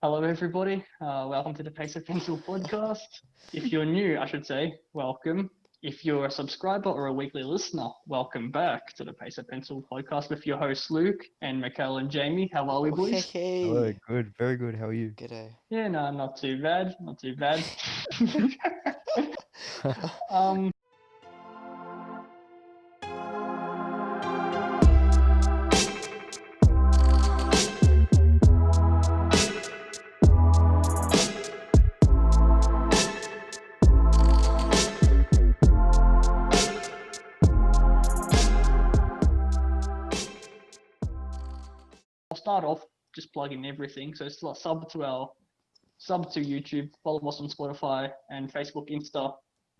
Hello, everybody. Welcome to the Pace of Pencil podcast. If you're new, I should say, welcome. If you're a subscriber or a weekly listener, welcome back to the Pace of Pencil podcast with your hosts Luke and Mikhail and Jamie. How are we, Oh, hey, boys? Hello, hey. good, very good. How are you? G'day. Yeah, no, not too bad. Not too bad. um, I'll start off just plugging everything. So it's like sub to YouTube. Follow us on Spotify and Facebook, Insta,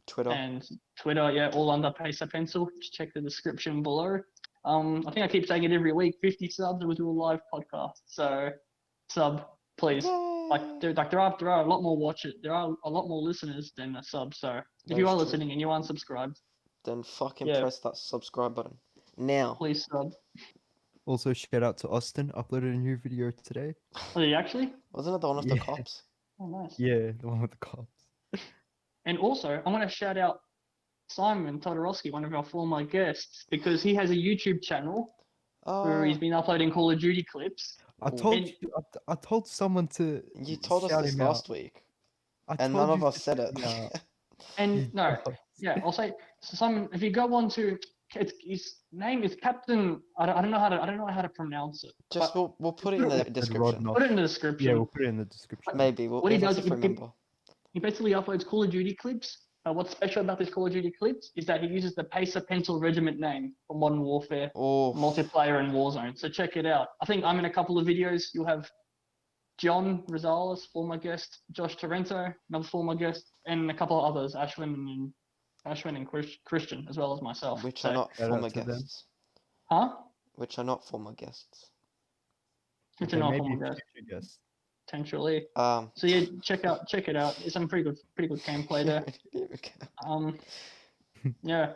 Twitter. and Twitter. Yeah, all under Pace of Pencil. Just check the description below. I think I keep saying it every week. 50 subs, we'll do a live podcast. So sub, please. Yay. There are a lot more watchers. There are a lot more listeners than a sub. So if That you is are true. listening and you aren't subscribed, Then fucking yeah, press that subscribe button. Now. please sub. Also, shout out to Austin. Uploaded a new video today. Are you actually? Wasn't it the one with the Yeah. cops? Oh, nice. Yeah, the one with the cops. And also, I want to shout out Simon Todorowski, one of our former guests, because he has a YouTube channel where Oh, he's been uploading Call of Duty clips. I Ooh. told And- you. I told someone to. you told us shout this him last out. week. I And told none of you us to said shout it. him out. And You no, dogs. yeah, I'll say so Simon. If you go on to his name is Captain. I don't know how to pronounce it. Just but we'll put it in the Captain description. Rodnoff. put it in the description. Yeah, we'll put it in the description. Maybe. What he We'll have does, to remember. He basically uploads Call of Duty clips. What's special about these Call of Duty clips is that he uses the Pacer Pencil Regiment name for Modern Warfare, Oh, multiplayer, and Warzone. So check it out. I think I'm in a couple of videos. You'll have John Rosales, former guest, Josh Torrento, another former guest, and a couple of others, Ashwin and Christian, as well as myself. which So, are not Shout out former to them. guests. huh? Which are not former guests. Which They are not may former be guests, future guests. potentially. Um. So yeah, check it out. There's some pretty good gameplay there. Yeah.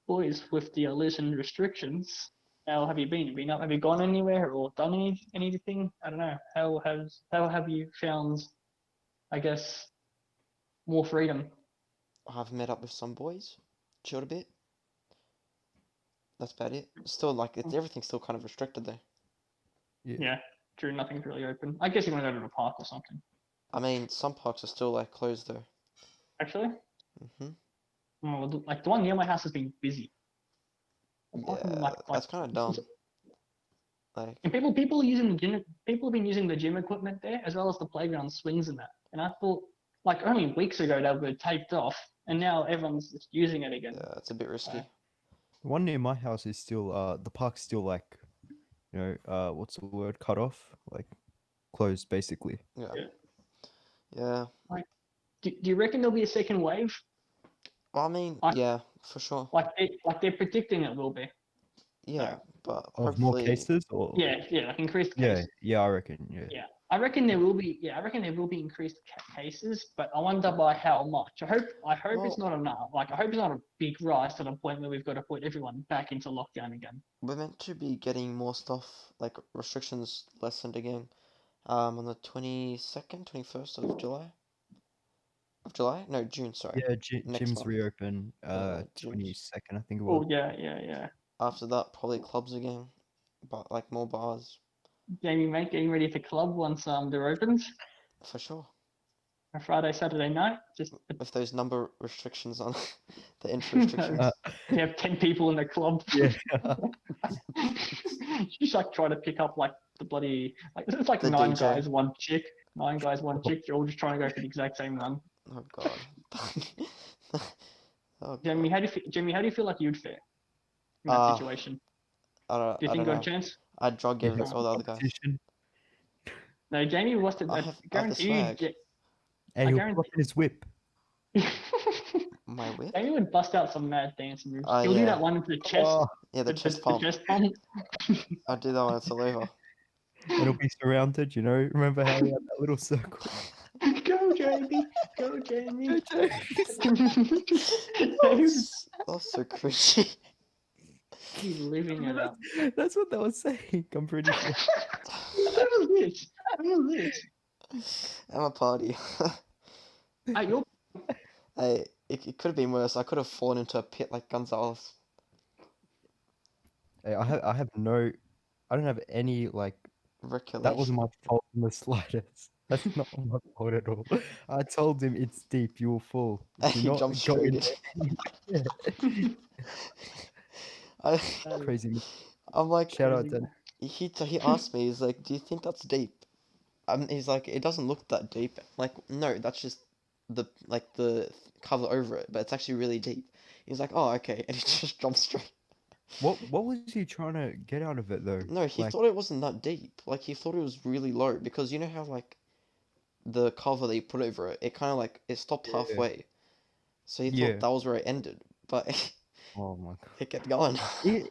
Boys, with the loosened restrictions, how have you been? Have you gone anywhere or done anything? I don't know. How have you found, I guess, more freedom? I've met up with some boys, chilled a bit. That's about it. Still, everything's still kind of restricted though. Yeah, true. Nothing's really open. I guess you want to go to the park or something. I mean, some parks are still closed though. Actually, Hmm. like the one near my house has been busy. Yeah, that's kind of dumb. And people are using the gym. People have been using the gym equipment there as well as the playground swings and that. And I thought, like only weeks ago they were taped off, and now everyone's just using it again. Yeah, it's a bit risky. The one near my house is still. The park's still what's the word? Cut off, closed, basically. Yeah. Yeah. Yeah. Do you reckon there'll be a second wave? Well, I mean, Like- yeah, for sure. Like they're predicting it will be. Yeah, but Of more hopefully, cases, or Yeah, like increased yeah, cases. yeah, I reckon. Yeah. Yeah. I reckon there will be. Yeah, I reckon there will be increased cases, but I wonder by how much. I hope it's not enough. Like I hope it's not a big rise to the point where we've got to put everyone back into lockdown again. we're meant to be getting more stuff, like restrictions lessened again, on the 22nd, 21st of July. Of July? No, June, sorry. Yeah, Next gyms month. reopen. gyms. 22nd, I think it Oh was. yeah. After that, probably clubs again, but more bars, Jamie, mate, getting ready for club once they're opened. for sure. A Friday, Saturday night. Just With those number restrictions on the entry restrictions. you have 10 people in the club. Yeah. You just like try to pick up like the bloody it's like The nine DJ. guys, one chick. 9 guys, one chick. You're all just trying to go for the exact same run. Oh god. Oh Jamie, god. how do you feel like you'd fare in that Uh, situation? I don't, Do you I think don't you got a know. chance? I'd drug Yeah, all the other guys. competition. No, Jamie was to. I I have the guarantee you. swag. And I he'll guarantee- put in his whip. My whip? Jamie would bust out some mad dancing moves. Oh, He'll do yeah. that one into the chest. Oh, Yeah, the chest pump. The chest pump. I'd do that when it's all over. and he'll be surrounded, Remember how he had that little circle? Go, Jamie. Go, Jamie. That's so cringy. He's living it up. That's what they were saying. I'm pretty sure. That was it. hell is this? I'm a party. At your It could have been worse. I could have fallen into a pit like Gonzalez. Hey, I have no, I don't have any like. That wasn't Recollection. my fault in the slightest. That's not my fault at all. I told him it's deep, you will fall. Do He not jumped go straight in in. there. I, Crazy. I'm like, Shout out crazy to guy. he asked me, he's like, do you think that's deep? He's like, it doesn't look that deep. Like, no, that's just the cover over it, but it's actually really deep. He's like, oh, okay, and he just jumped straight. what was he trying to get out of it though? No, he Like, thought it wasn't that deep. Like, he thought it was really low because you know how like the cover that you put over it, it kind of like it stopped yeah, halfway. So he thought yeah. that was where it ended, but Oh my it kept going. god.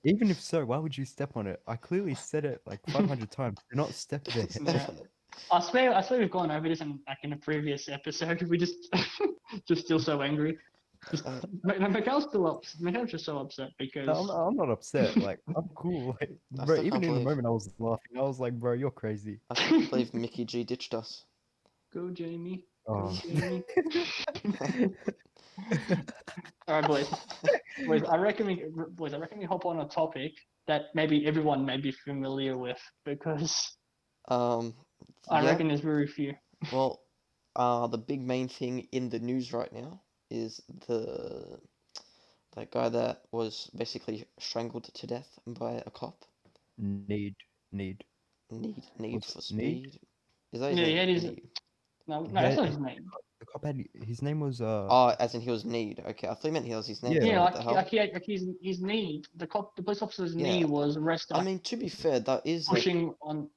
Even if so, why would you step on it? I clearly said it like 500 times. Do not step there. No, Step on it. I swear we've gone over this in like in a previous episode. We just just still so angry. Just Uh, Mikhail's still upset. Mikhail's just so upset No, because I'm not upset. Like, I'm cool. Like, I bro, still even can't in the believe moment, I was laughing. I was like, bro, you're crazy. I still can't believe Mickey G ditched us. go Jamie, go Oh. Jamie. All right, boys. I reckon we hop on a topic that maybe everyone may be familiar with because Um, I yeah. reckon there's very few. Well, the big main thing in the news right now is that guy that was basically strangled to death by a cop. Need, need. Need Was for Need? speed. Is that his Yeah, he name? had his Need. no, He that's had, not his name. the cop had his name was Oh, as in he was Need. Okay, I thought you meant he was his name. yeah. Then Yeah, what the hell? like his knee, the police officer's knee Yeah. was arrested, I like mean, to be fair, pushing on.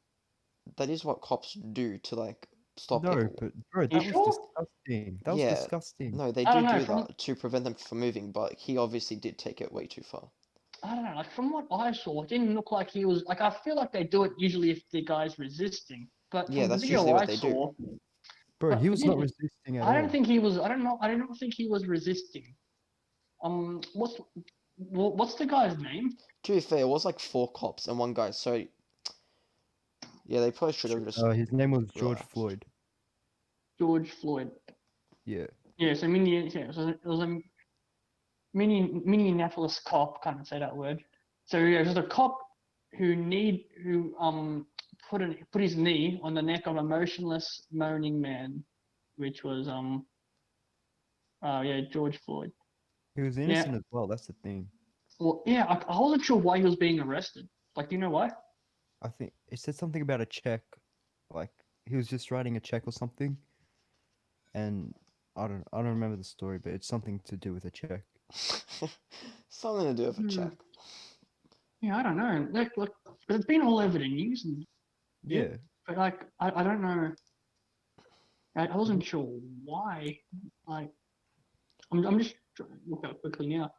that is what cops do to like stop No, people. but bro, You that was sure? disgusting. That was Yeah. disgusting. No, they I don't know. do From that to prevent them from moving, but he obviously did take it way too far. I don't know. Like from what I saw, it didn't look like he was like. I feel like they do it usually if the guy's resisting. But Yeah, from the that's video usually what I they do. saw, Bro, but he was not again, resisting at I don't all. think he was. I don't know. I don't think he was resisting. What's the guy's name? To be fair, it was like four cops and one guy, so yeah, they probably should have just His name was George relaxed. Floyd. George Floyd. Yeah. Yeah, so it was a Minneapolis cop, can't say that word. So yeah, it was a cop who put his knee on the neck of a motionless moaning man, which was yeah, George Floyd. He was Yeah, innocent as well. That's the thing. well yeah, I wasn't sure why he was being arrested. Like, do you know why? I think it said something about a check. Like he was just writing a check or something, and I don't remember the story, but it's something to do with a check. Something to do with a Hmm. check. Yeah, I don't know. Like, it's been all over the news, and yeah, Yeah. but like, I don't know. I wasn't sure why. Like, I'm just trying to look up quickly now.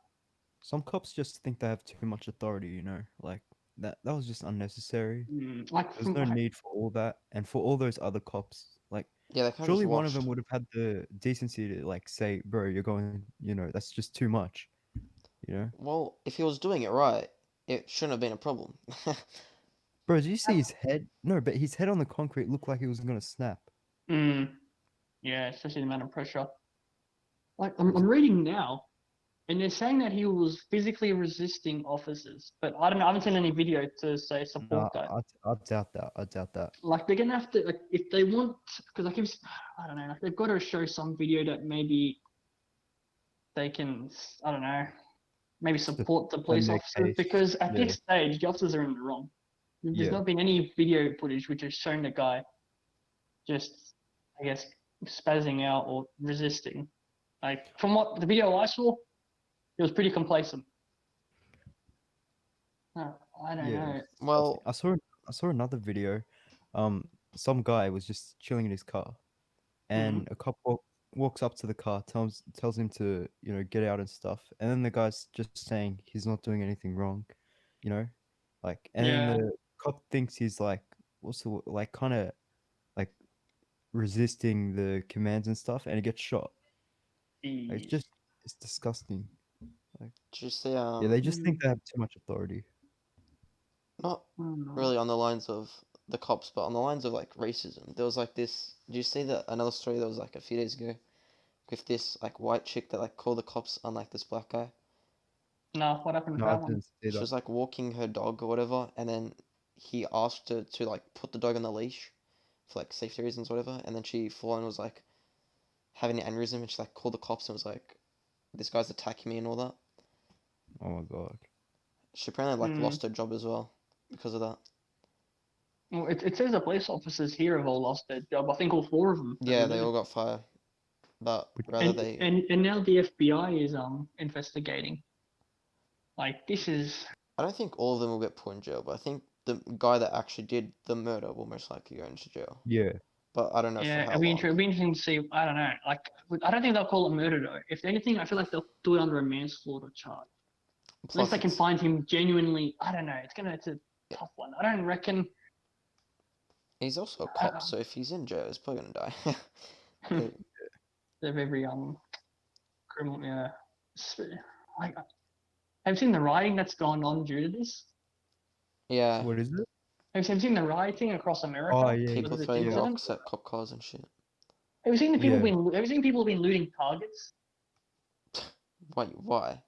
Some cops just think they have too much authority, you know? Like that was just unnecessary. Like There's from no need for all that. And for all those other cops, like Yeah, they kind of just surely one of washed. them would have had the decency to like say, bro, you're going, that's just too much. You know? Well, if he was doing it right, it shouldn't have been a problem. Bro, did you see his head? No, but his head on the concrete looked like he was gonna snap. mm, yeah, especially the amount of pressure. Like It I'm reading now, and they're saying that he was physically resisting officers, but I don't know. I haven't seen any video to say no, support that. I doubt that. I doubt that. Like they're gonna have to, like, if they want, because I don't know, like they've got to show some video that maybe they can, I don't know, maybe To support the defend police their officers, case. because at Yeah. this stage the officers are in the wrong. There's Yeah. not been any video footage which has shown the guy just, I guess, spazzing out or resisting. Like from what the video I saw, he was pretty complacent. I don't Yeah. know. Well, I saw another video. Some guy was just chilling in his car, Mm-hmm. and a cop walks up to the car, tells him to get out and stuff, and then the guy's just saying he's not doing anything wrong, you know, like, and then Yeah. the cop thinks he's like like kind of like resisting the commands and stuff, and he gets shot. Like, it's disgusting. Like, did you say yeah, they just think they have too much authority. not I don't know. really on the lines of the cops, but on the lines of like racism, there was like this. Did you see that another story that was like a few days ago with this like white chick that like called the cops on like this black guy? No, what happened to No, I that one? didn't see She that. was like walking her dog or whatever, and then he asked her to like put the dog on the leash for like safety reasons, or whatever, and then she full on was like having an aneurysm, and she like called the cops and was like, "This guy's attacking me" and all that. Oh my god. She apparently like Hmm. lost her job as well because of that. Well, it says the police officers here have all lost their job. I think all four of them Yeah, over they there. all got fired, but Which- rather And they. and now the FBI is investigating. Like this is I don't think all of them will get put in jail, but I think the guy that actually did the murder will most likely go into jail. Yeah. But I don't know for yeah. how long. It'll be interesting to see. I don't know. Like I don't think they'll call it murder though. If anything, I feel like they'll do it under a manslaughter charge. Unless Plus, they can it's find him genuinely. I don't know. It's a tough one. I don't reckon. he's also a cop, Uh, so if he's in jail, he's probably gonna die. But, they're very criminal. Yeah. Like, have you seen the rioting that's gone on due to this? yeah, What is it? Have you seen the rioting across Oh America yeah, because people of this throwing yeah, incident? rocks at cop cars and shit. Have you seen the people yeah. being? Have you seen people being looting targets Why? Why?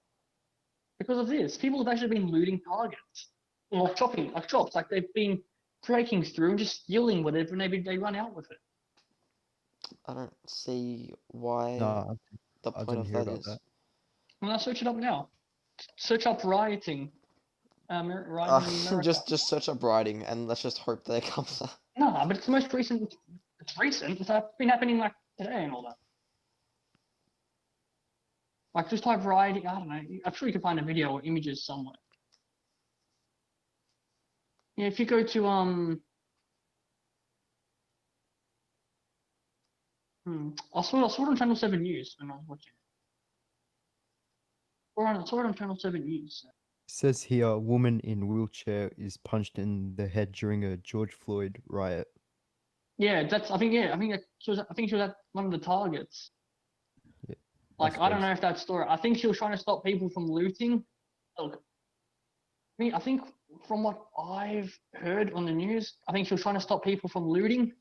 because of this? People have actually been looting targets, or chopping, like chops, like they've been breaking through and just stealing whatever, and they run out with it. I don't see why No, the I point didn't of hear that about is. that. Well, I search it up now. Search up rioting, rioting in America. Just search up writing and let's just hope that it comes up. No, but it's the most recent. It's recent. It's been happening like today and all that. Like just type rioting. I don't know. I'm sure you can find a video or images somewhere. Yeah, if you go to I saw it on Channel 7 News when I was watching it. Or I saw it on Channel 7 News. It says here, a woman in wheelchair is punched in the head during a George Floyd riot. Yeah, that's I think I think she was at one of the targets. Yeah, Like that's I don't know crazy. if that's story. I think she was trying to stop people from looting. Look, I think from what I've heard on the news, I think she was trying to stop people from looting,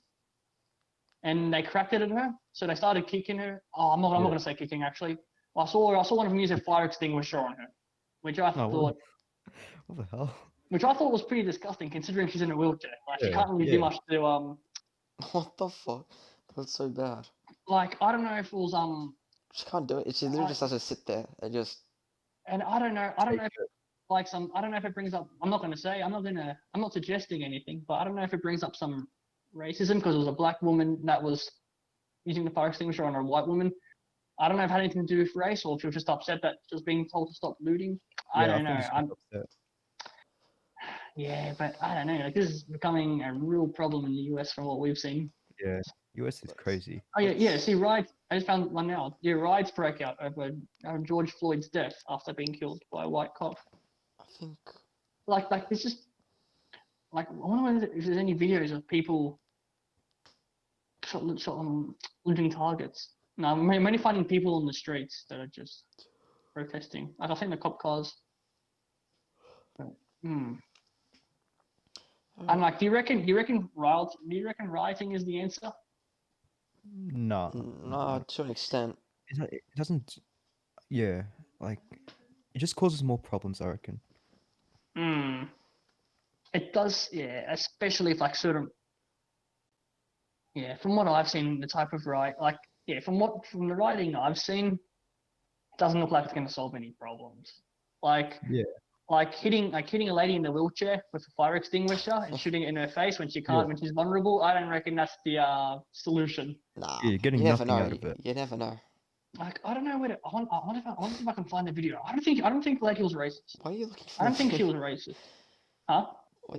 and they cracked it at her. So they started kicking her. Oh, I'm not Yeah. gonna say kicking actually. Well, I saw one of them use a fire extinguisher on her, which I Oh, thought what the hell? was pretty disgusting considering she's in a wheelchair. Like she Yeah, can't really do yeah. much to What the fuck? That's so bad. like I don't know if it was She can't do it. She literally I, just has to sit there and just. and I don't Take know if it. like some I don't know if it brings up I'm not suggesting anything, but I don't know if it brings up some racism because it was a black woman that was using the fire extinguisher on a white woman. I don't know if it had anything to do with race or if she was just upset that she was being told to stop looting. I Yeah, I don't think know. she was upset. Yeah, but I don't know. Like this is becoming a real problem in the US from what we've seen. Yeah, US is Let's. crazy. Oh yeah. See, Let's. riots. I just found one now. Yeah, riots broke out over George Floyd's death after being killed by a white cop. I think. Like this just like I wonder if there's any videos of people looting targets. No, I'm only finding people on the streets that are just protesting. Like I think the cop cars. Hmm. And like, do you reckon rioting is the answer? Nah, Nah, to an extent. it doesn't. Yeah, like it just causes more problems, I reckon. Hmm. It does, yeah. Especially if like sort of, yeah. From what I've seen, the type of riot, like, yeah. From the rioting I've seen, it doesn't look like it's going to solve any problems. Like, Yeah, hitting a lady in the wheelchair with a fire extinguisher and shooting it in her face when she yeah, can't when she's vulnerable. I don't reckon that's the solution. Nah, yeah. You're you getting never nothing know. out of it. You never know. Like I don't know where to. I wonder if I can find the video. I don't think the lady was racist. Why are you looking I for a don't think she video? was racist. Huh? Why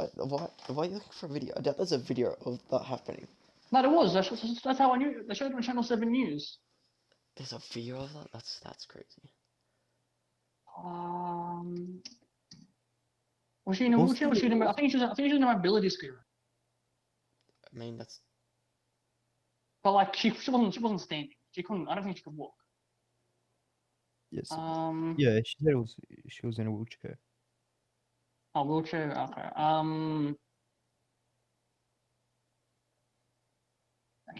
are you looking for a video? I doubt there's a video of that happening. No, there was. That's how I knew. They showed it on Channel 7 News. There's a video of that? That's crazy. Um, was she in a Also, wheelchair? Was she in a, I think she was in a mobility scooter. I mean, that's. But like she wasn't standing. She couldn't. I don't think she could walk. yes, Um, yeah. She said she was in a wheelchair. a wheelchair. Okay.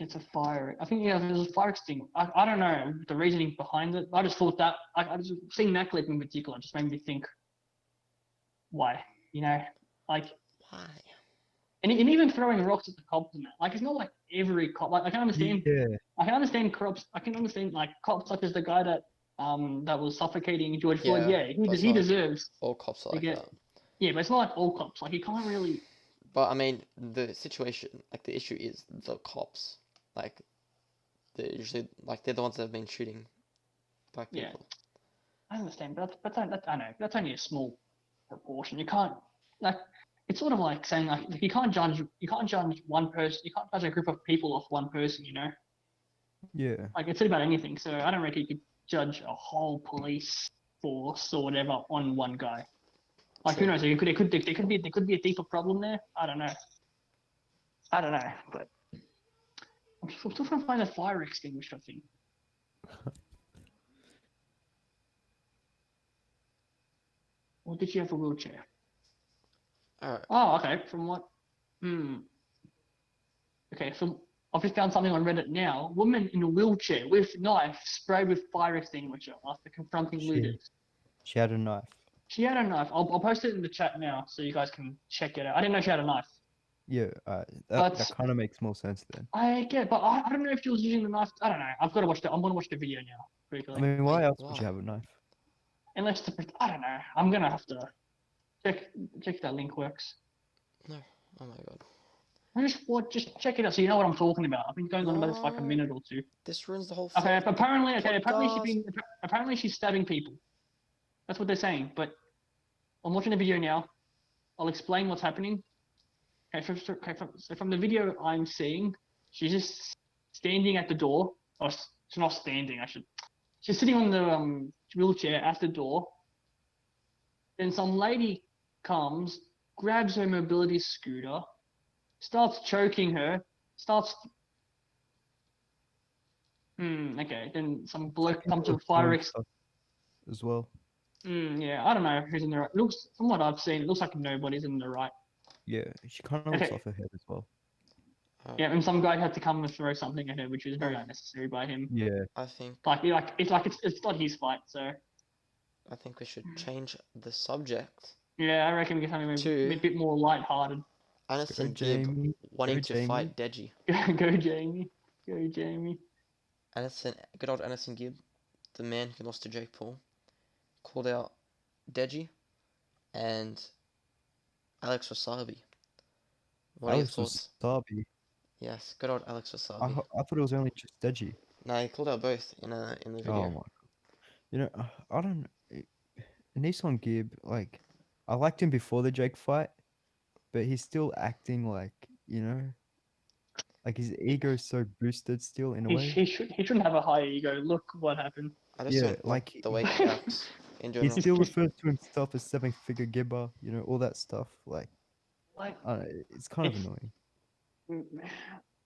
gets a fire. I think there's a fire extinguisher. I don't know the reasoning behind it. I just thought that I just seeing that clip in particular just made me think, why? You know, like, Why? and even throwing rocks at the cops and that. Like, it's not like every cop. Like, I can understand. Yeah. I can understand cops. I can understand like cops such as the guy that was suffocating George Floyd. Yeah, Yeah, but it's he not like deserves all cops are to like get. that. Yeah, but it's not like all cops. Like, you can't really. But I mean, the situation, like the issue is the cops. Like, they're usually like they're the ones that have been shooting black Yeah, people. I understand, but that's I know that's only a small proportion. You can't like. It's sort of like saying like you can't judge one person. You can't judge a group of people off one person. You know, Yeah. like it's about anything. So I don't reckon you could judge a whole police force or whatever on one guy. Like who True. knows? There could be a deeper problem there. I don't know. But I'm still trying to find a fire extinguisher thing. Or did you have a wheelchair? Alright. Oh, okay. From what? Hmm. Okay, so I've just found something on Reddit now. Woman in a wheelchair with knife sprayed with fire extinguisher after confronting She looters. she had a knife. She had a knife. I'll post it in the chat now so you guys can check it out. I didn't know she had a knife. Yeah. That But kind of makes more sense then. I get, but I don't know if she was using the knife. I don't know. I've got to watch the. I'm gonna watch the video now I quickly. mean, why Wait, else would why? you have a knife? Unless to, I don't know. I'm gonna have to check if that link works. No. Oh my god. Just check it out so you know what I'm talking about. I've been going on about this for like a No. minute or two. This ruins the whole Okay, apparently podcast. apparently she's stabbing people. That's what they're saying. But I'm watching the video now. I'll explain what's happening. Okay, so from the video I'm seeing, she's just standing at the door. Or she's not standing. She's sitting on the wheelchair at the door. Then some lady comes, grabs her mobility scooter, starts choking her, starts. Okay. Then some bloke comes People with are a fire throwing ex. stuff as well. Yeah, I don't know who's in the right. Looks from what I've seen, it looks like nobody's in the right. Yeah, she kind of looks Okay. off her head as well. Yeah, and some guy had to come and throw something at her, which was very Hmm. unnecessary by him. Yeah. I think It's not his fight, so we should change the subject yeah, I reckon we get something to a bit more light-hearted. Go Anderson Gibb Jamie. wanting Go to Jamie. fight Deji. Go Jamie, go Jamie. Good old Anderson Gibb, the man who lost to Jake Paul, called out Deji and Alex Wasabi. What are your Alex thoughts? Wasabi. Yes, good old Alex Wasabi. I thought it was only just Deji. No, he called out both in the video. Oh my god. You know, I don't. Nissan Gibb, like, I liked him before the Jake fight, but he's still acting like, like his ego's so boosted still in a way. He shouldn't have a high ego. Look what happened. I just Yeah, don't like the way he acts in he general. still refers to himself as seven-figure Gibber, all that stuff. Like, Like I don't know, it's kind of It's- annoying.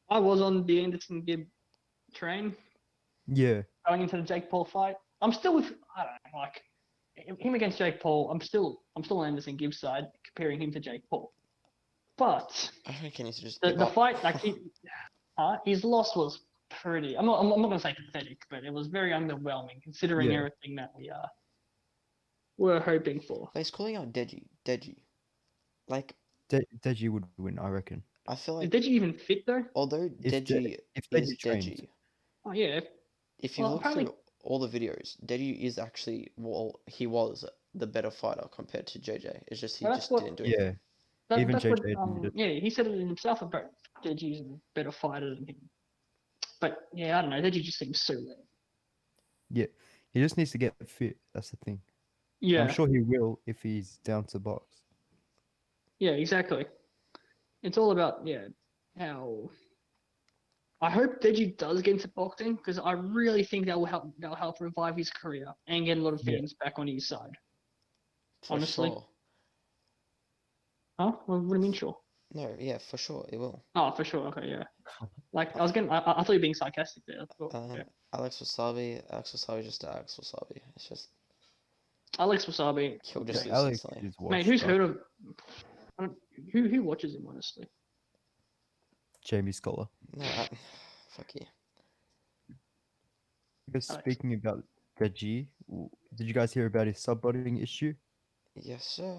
I was on the Anderson Gibb train Yeah, going into the Jake Paul fight. I'm still with I don't know, like him against Jake Paul. I'm still on Anderson Gibb's side, comparing him to Jake Paul. But I think he needs to just the give the up. fight, like his loss was pretty. I'm not gonna say pathetic, but it was very underwhelming considering Yeah. everything that we were hoping for. But he's calling out Deji. Like, Deji would win, I reckon. I feel like, Did you even fit though? although If Deji if is Deji trained. Deji, Oh yeah. if you Well, look apparently- through all the videos, Deji is actually, well, he was the better fighter compared to JJ. It's just he Well, that's just what- didn't do anything. Yeah, That, Even that's what, JJ admitted. yeah, he said it in himself about Deji's a better fighter than him. But yeah, I don't know. Deji just seems so lame. yeah. He just needs to get fit. That's the thing. Yeah, I'm sure he will if he's down to box. yeah, exactly. It's all about how. I hope Deji does get into boxing because I really think that will help revive his career and get a lot of Yeah. fans back on his side. For Honestly. sure. Huh? What do you mean, sure? No, yeah, for sure, it will. Oh, for sure. Okay, yeah. Like I thought you were being sarcastic there. Yeah. Alex Wasabi just Alex Wasabi. It's just, Alex Wasabi. he'll just Yeah, lose Alex instantly. is Mate, who's washed heard up. of? Who watches him honestly? Jamie Scholar. No, Fuck yeah. Because Alex. speaking about Deji, did you guys hear about his subbotting issue? Yes, sir.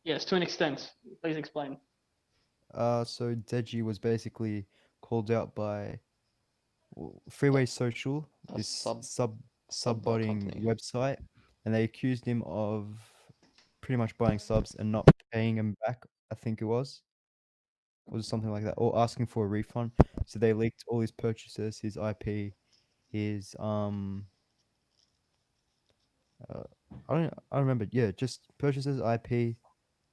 Yes, to an extent. Please explain. So Deji was basically called out by Freeway Social, A this sub subbotting company. website, and they accused him of pretty much buying subs and not paying him back. I think it was something like that, or asking for a refund. So they leaked all his purchases, his IP, his uh, I don't remember. Yeah, just purchases, IP,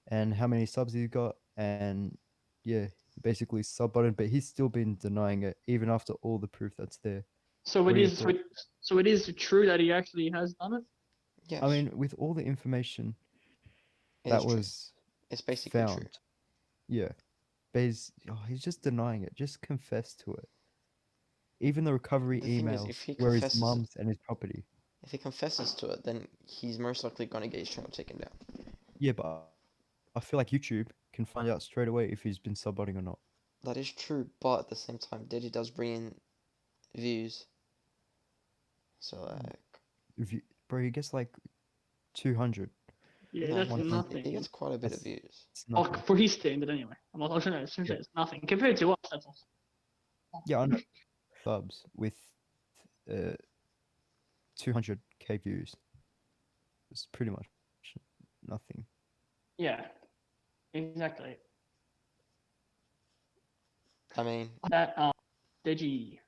and how many subs he got, and yeah, basically sub button. But he's still been denying it even after all the proof that's there. So What it are your is. thoughts? So it is true that he actually has done it. I Yes, mean, with all the information it that is true. was It's basically true. found, yeah, but he's just denying it. Just confess to it. Even the recovery The thing is, if emails he were his confesses it, mum's and his property. if he confesses to it, then he's most likely gonna get his channel taken down. Yeah, but I feel like YouTube can find out straight away if he's been subbotting or not. That is true, but at the same time, Diddy does bring in views. So like, If you, bro, he gets like 200. Yeah, no, that's he gets he nothing. gets quite a bit of That's views. it's Oh, nothing. for his standard anyway. I shouldn't say Yeah, it's nothing compared to us. That's awesome. yeah, I know. Subs with uh 200k views. It's pretty much nothing. Yeah, exactly. I mean, That Deji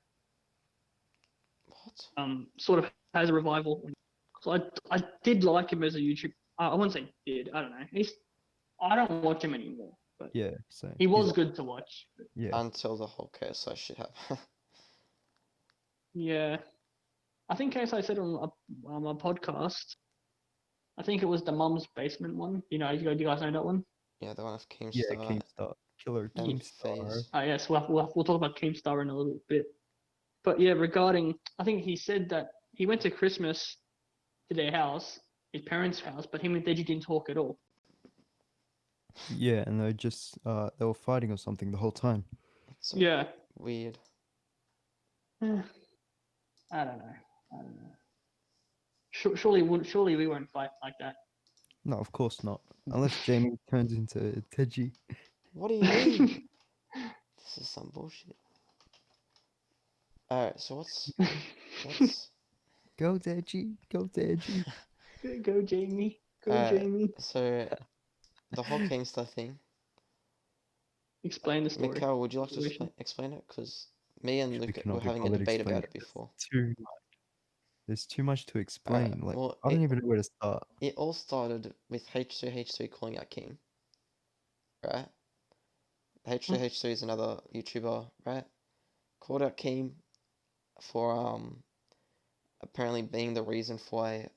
what? sort of has a revival. So I did like him as a YouTube. I wouldn't say did. I don't know. I don't watch him anymore, but Yeah, same. he He's was good to watch. But yeah, Until the whole KSI shit happened. yeah, I think as I said on a podcast, I think it was the Mum's Basement one. Do you guys know that one? Yeah, the one of yeah, Keemstar Keemstar, killer Yeah. and Keemstar. FaZe. Yes, we'll talk about Keemstar in a little bit. But yeah, regarding, I think he said that he went to Christmas to their house, his parents' house, but him and Deji didn't talk at all. Yeah, and they were fighting or something the whole time. It's so Yeah. weird. Eh, I don't know. I don't know. Surely we won't fight like that. No, of course not. Unless Jamie turns into Teji. What do you mean? This is some bullshit. Alright, so what's Go Teji, go Teji. Go Jamie. Go alright, Jamie. so the whole Keemstar thing. Explain the story. Mikhail, would you like to Situation. explain it? Because me and Actually Luke were cannot be having a bothered debate explaining about it. it before. There's too much to explain. Like Well, I don't even know where to start. it all started with H2H3 calling out Keem, right? H2H3 is another YouTuber, right? Called out Keem for apparently being the reason for why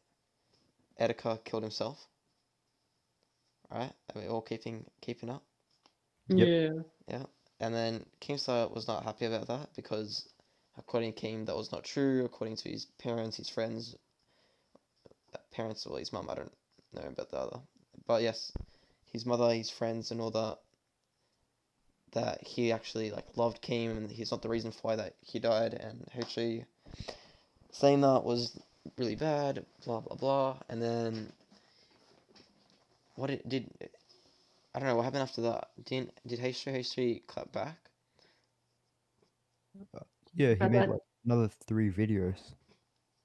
Etika killed himself, right? Are we all keeping up? Yep. Yeah. Yeah. And then Keemstar was not happy about that because according to Keem that was not true, according to his parents, his friends, parents, well his mum, I don't know about the other. But yes, his mother, his friends and all that he actually like loved Keem and he's not the reason for why that he died, and H3 saying that was really bad, blah blah blah. And then what it did, I don't know what happened after that. Did H3 clap back? Yeah, he But made that, like another 3 videos.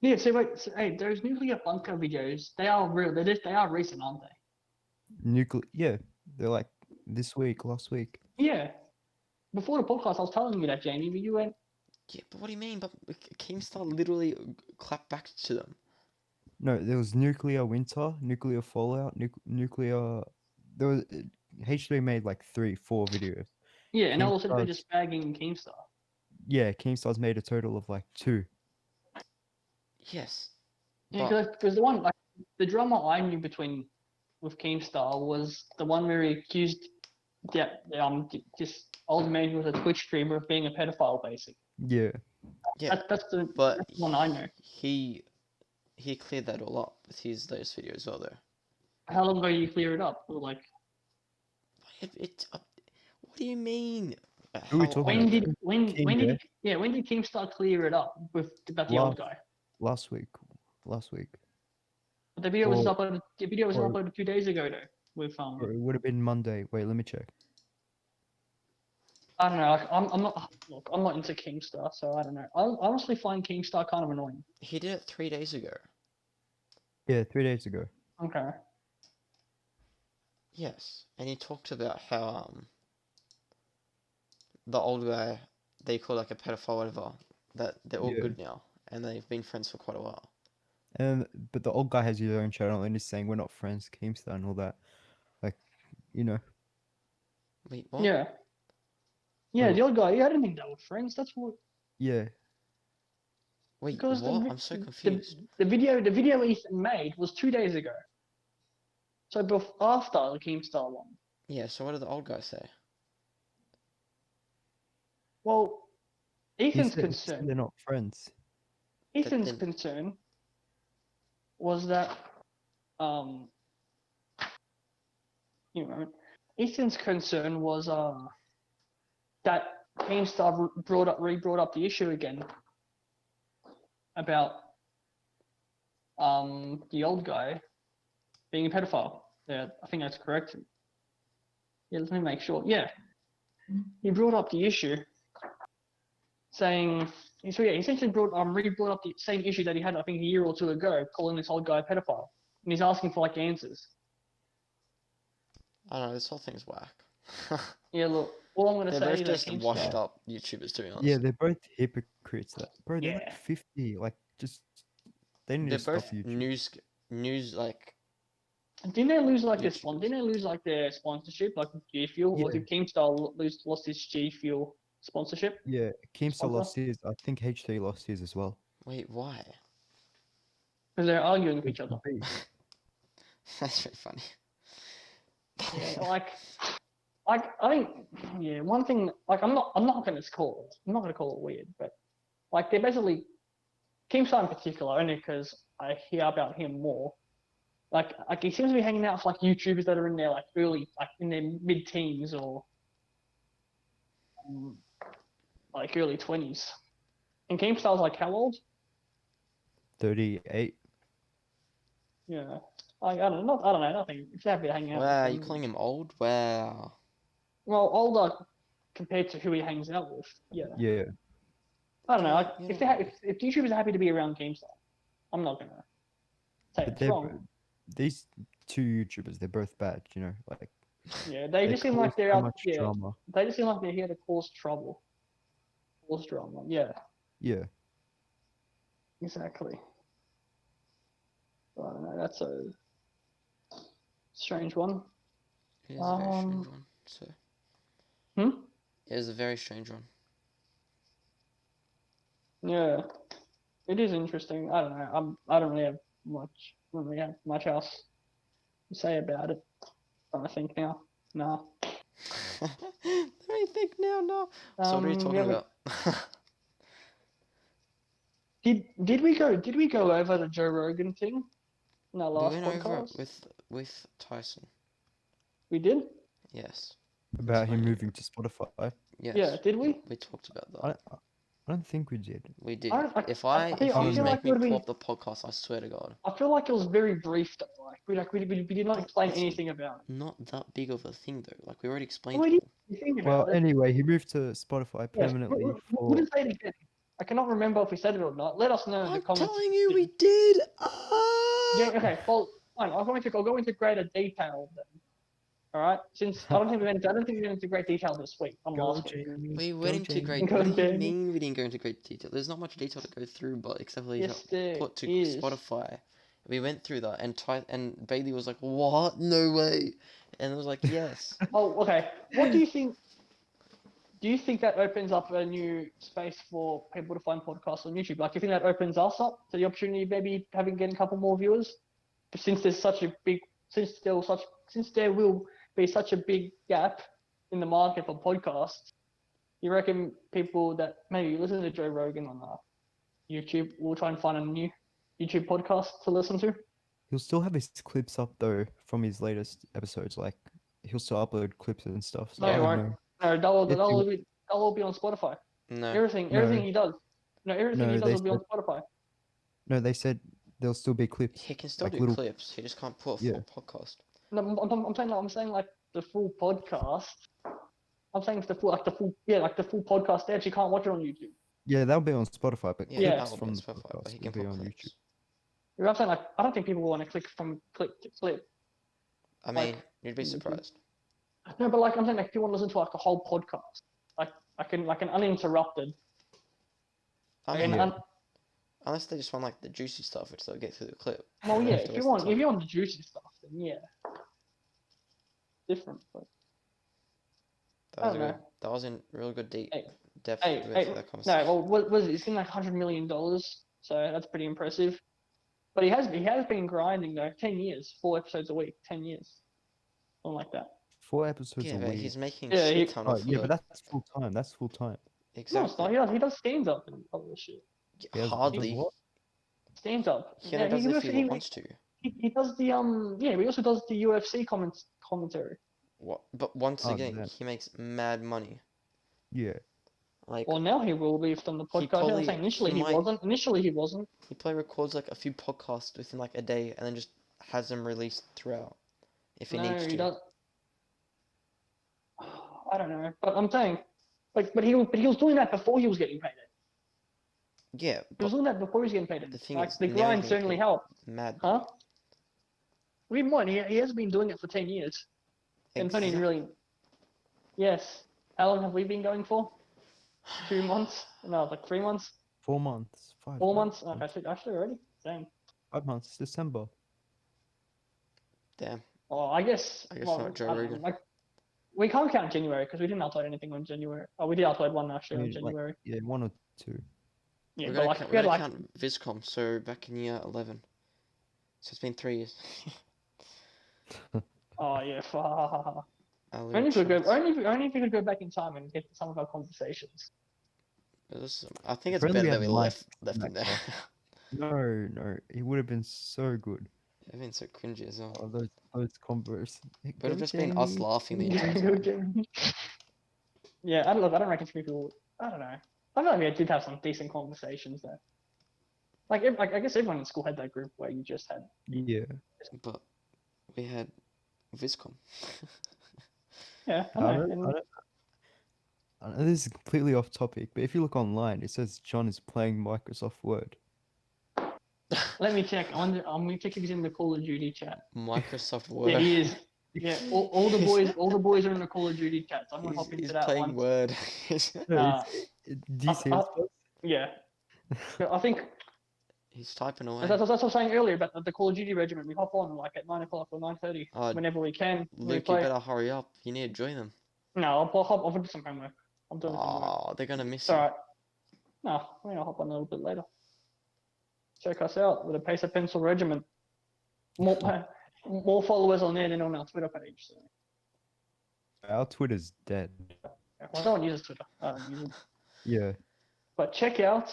yeah. So wait. So, hey, those nuclear bunker videos. They are real. They are recent, aren't they? Nuclear. Yeah, they're like this week, last week. Yeah. Before the podcast, I was telling you that, Jamie, but you went, Yeah, but what do you mean? But Keemstar literally clapped back to them. No, there was nuclear winter, nuclear fallout, nuclear. There was H3 made like 3, 4 videos. yeah, and all of a sudden they're Keemstar's just bagging Keemstar. yeah, Keemstar's made a total of like 2. Yes, Yeah, but because the one, like, the drama I knew with Keemstar was the one where he accused this old man who was a Twitch streamer of being a pedophile, basically. Yeah, yeah, That's but the one I know. he cleared that all up with his latest video as well, though. How long ago did you clear it up? Or like, It what do you mean? Who are we how talking When old? about? did when King did there? when did Keemstar clear it up with about the old Last guy? last week. Last week. But the video was Or uploaded. The video was or uploaded 2 days ago though. With or it would have been Monday. Wait, let me check. I don't know. I'm not. Look, I'm not into Keemstar, so I don't know. I honestly find Keemstar kind of annoying. He did it 3 days ago. Yeah, 3 days ago. Okay. Yes, and he talked about how the old guy they call like a pedophile, whatever. That they're all Yeah. good now, and they've been friends for quite a while. But the old guy has his own channel and he's saying we're not friends, Keemstar and all that. Like, you know. Wait, what? Yeah. Yeah, Wait, the old guy. Yeah, I didn't think they were friends. That's what. yeah. Wait, Because what? I'm so the confused. the video Ethan made was 2 days ago. So after the Keemstar one. Yeah, so what did the old guy say? Well, Ethan's He said concern. they're not friends. Ethan's then concern was that um you know Ethan's concern was that Keemstar brought up the issue again about the old guy being a pedophile. Yeah, I think that's correct. Yeah, let me make sure. Yeah, he brought up the issue, saying so. Yeah, he essentially brought up the same issue that he had I think a year or two ago, calling this old guy a pedophile, and he's asking for like answers. I don't know. This whole thing's whack. Yeah, look, all I'm gonna They're say both is that just washed Keemstar. up YouTubers, to be Yeah, honest. they're both hypocrites. That bro, they're like Yeah, 50. Like, just they need They're to stop both YouTube. news like didn't they lose like YouTubers. Didn't they lose like their sponsorship, like G Fuel, or Yeah, did Keemstar lost his G Fuel sponsorship yeah. Keemstar sponsor? lost his. I think HT lost his as well. Wait, why? Because they're arguing with It each other. could be. That's very funny. Yeah, like I think yeah, one thing like I'm not gonna call it weird, but like they're basically Keemstar in particular, only because I hear about him more. Like he seems to be hanging out with like YouTubers that are in their like early like in their mid teens or um, like early 20s. And Keemstar's like how old? 38. Yeah. Like I don't know, nothing. If you're happy to hang out with Wow, you them. calling him old? Wow. Well, older compared to who he hangs out with. Yeah. Yeah. I don't know. Like You if know, if YouTubers are happy to be around Keemstar, I'm not gonna say But it's they're wrong. these two YouTubers. They're both bad. You know, like Yeah, they they just seem cause like they're so out. much Yeah, drama. they just seem like they're here to cause trouble, cause drama. Yeah, Yeah. exactly. I don't know. That's a strange one. it is a very strange one. So Hmm. it is a very strange one. Yeah, it is interesting. I don't know. I don't really have much. I don't really have much else to say about it. I think now. No. Let me think now. No. So what are we We talking haven't. about? Did we go over the Joe Rogan thing in our We last went over it podcast? with Tyson. We did. Yes. About him Antonio. moving to Spotify. Yes. Yeah, did we? We talked about I that. I don't think we did. We did. If I if I I don't you feel know. like make it me would have pull been. up the podcast, I swear to God. I feel like it was very brief though. Like we did not explain It's anything about it. not that big of a thing though. Like we already explained Well, we it all. didn't think Well, about it. anyway, he moved to Spotify Yes, permanently we for. didn't say it again. I cannot remember if we said it or not. Let us know in the I'm comments. telling you, we did. Yeah. Okay. Well, fine. I'll go into greater detail then. All right. Since I don't think we went into great detail this week from Go last week. Jamie, We go went into Jamie. great. What do you Jamie. mean we didn't go into great detail? There's not much detail to go through, but except for Yes, there put to is. Spotify. We went through that, and Bailey was like, "What? No way!" And it was like, "Yes." Oh, okay. What do you think? Do you think that opens up a new space for people to find podcasts on YouTube? Like, do you think that opens us up to the opportunity of maybe getting a couple more viewers? Since there's such a big, since there will be such a big gap in the market for podcasts, you reckon people that maybe listen to Joe Rogan on YouTube will try and find a new YouTube podcast to listen to? He'll still have his clips up though from his latest episodes. Like he'll still upload clips and stuff. So No, I he don't won't. know. No, Yes, he will. they'll all be on Spotify. No. Everything No. he does. No, everything he No, does they will be on said Spotify. no. They said there'll still be clips, He can still like do little. clips. He just can't put a Yeah. full podcast. No, I'm saying like the full podcast. I'm saying the full like the full podcast. They actually can't watch it on YouTube. Yeah, that'll be on Spotify, but Yeah, Yeah. clips that will be from on the Spotify, but podcast he will can be put on YouTube. clips. You know what I'm saying? Like, I don't think people want to click from clip to clip. I Like, mean, you'd be surprised. no, but like I'm saying, like, if you want to listen to like a whole podcast, like an uninterrupted, I like mean, Yeah. unless they just want like the juicy stuff, which they'll get through the clip. well, They yeah, have to if you waste the want time. the juicy stuff, then yeah, different. But That I was don't know. that was in real good Hey, depth hey, with hey, that no, conversation. well, what was it? It's been like $100 million, so that's pretty impressive. But he has been grinding though, 10 years, 4 episodes a week, 10 years, something like that. 4 episodes Yeah, a but week. he's making Yeah, shit ton Oh off yeah, of but it. that's full time. That's full time. No, it's not. Exactly. He does stand up and all this shit. He does Hardly. what? Stands up. He only does it if he wants to. He does the yeah, but he also does the UFC commentary. What? But once Oh, again, that. he makes mad money. Yeah. Like Well, now he will be on the he podcast. Yeah, I'm probably saying initially he he might wasn't. Initially he wasn't. he probably records like a few podcasts within like a day and then just has them released throughout if he No, needs he to. does. I don't know, but I'm saying, like, but he was doing that before he was getting paid. Yeah, He was but doing that before he was getting paid. the thing Like is, the now he's grind getting certainly paid helped, mad huh? money. We might. He has been doing it for 10 years, and it's only Exactly. really. Yes. How long have we been going for? 2 months? No, like 3 months. 4 months. 5 4 months. months. Okay, actually already. Same. 5 months. December. Damn. Well, I guess. I guess Well, not Joe I don't know, Rogan. like we can't count January because we didn't upload anything on January. Oh, we did upload one I actually on mean, like, January. yeah, 1 or 2. Yeah, We're but gonna like count, we we're had gonna like count Viscom, so back in year 11. So it's been 3 years. oh yeah, Our only little if we could go chats. only if we could go back in time and get to some of our conversations. I think it's If only better we that had we Mike left in him that there. class. No, it would have been so good. It'd been so cringy as well. Oh, those converse. Hey, Would have go just been us Jamie. laughing the entire time. Yeah, I don't know. I don't reckon people. I don't know. I feel like we did have some decent conversations there. Like I guess everyone in school had that group where you just had. Yeah. But we had Viscom. Yeah, I I know. don't, I don't, I know this is completely off topic, but if you look online, it says John is playing Microsoft Word. Let me check. I'm gonna check if he's in the Call of Duty chat. Microsoft Word. Yeah, he is. Yeah, all the boys are in the Call of Duty chat. So I'm gonna hop He's into that playing one. Word. No, do you see it? Yeah, I think He's typing away. that's what I was saying earlier about the Call of Duty regiment. We hop on like at 9 o'clock or 9:30 whenever we can. We Luke, you play. better hurry up. You need to join them. No, I'll hop. I'll do some homework. I'm doing some homework. Oh, they're gonna miss It's you. alright. No, I mean, I'll hop on a little bit later. Check us out with a Pacer Pencil Regiment. More followers on there than on our Twitter page. So. Our Twitter's dead. Well, no one uses Twitter. I don't use it. Yeah. But check out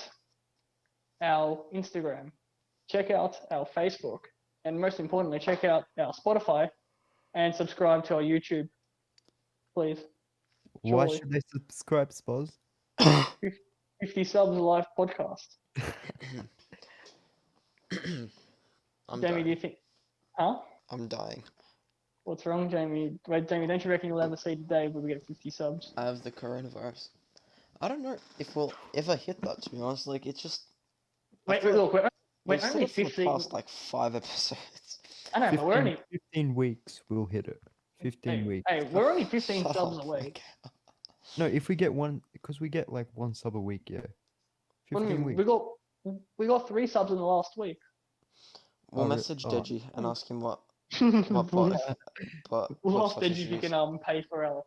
our Instagram. Check out our Facebook. And most importantly, check out our Spotify and subscribe to our YouTube. Please. Why Surely. should they subscribe, Spoz? 50 subs live podcast. I'm Jamie, do dying. you think? Huh? I'm dying. What's wrong, Jamie? Wait, Jamie, don't you reckon you'll ever see the day where we get 50 subs? I have the coronavirus. I don't know if we'll ever hit that, to be honest. Like, it's just... Wait, feel look, we're we've said only it for the 15. past, like, 5 episodes. I know, but we're only 15 weeks, we'll hit it. 15 weeks. Hey, we're only 15 Shut subs up, away. Mike. No, if we get one, because we get like 1 sub a week, yeah. What do you 15 mean? weeks. We got 3 subs in the last week. We'll Oh, message oh. Deji and ask him what We'll ask such Deji if he can pay for our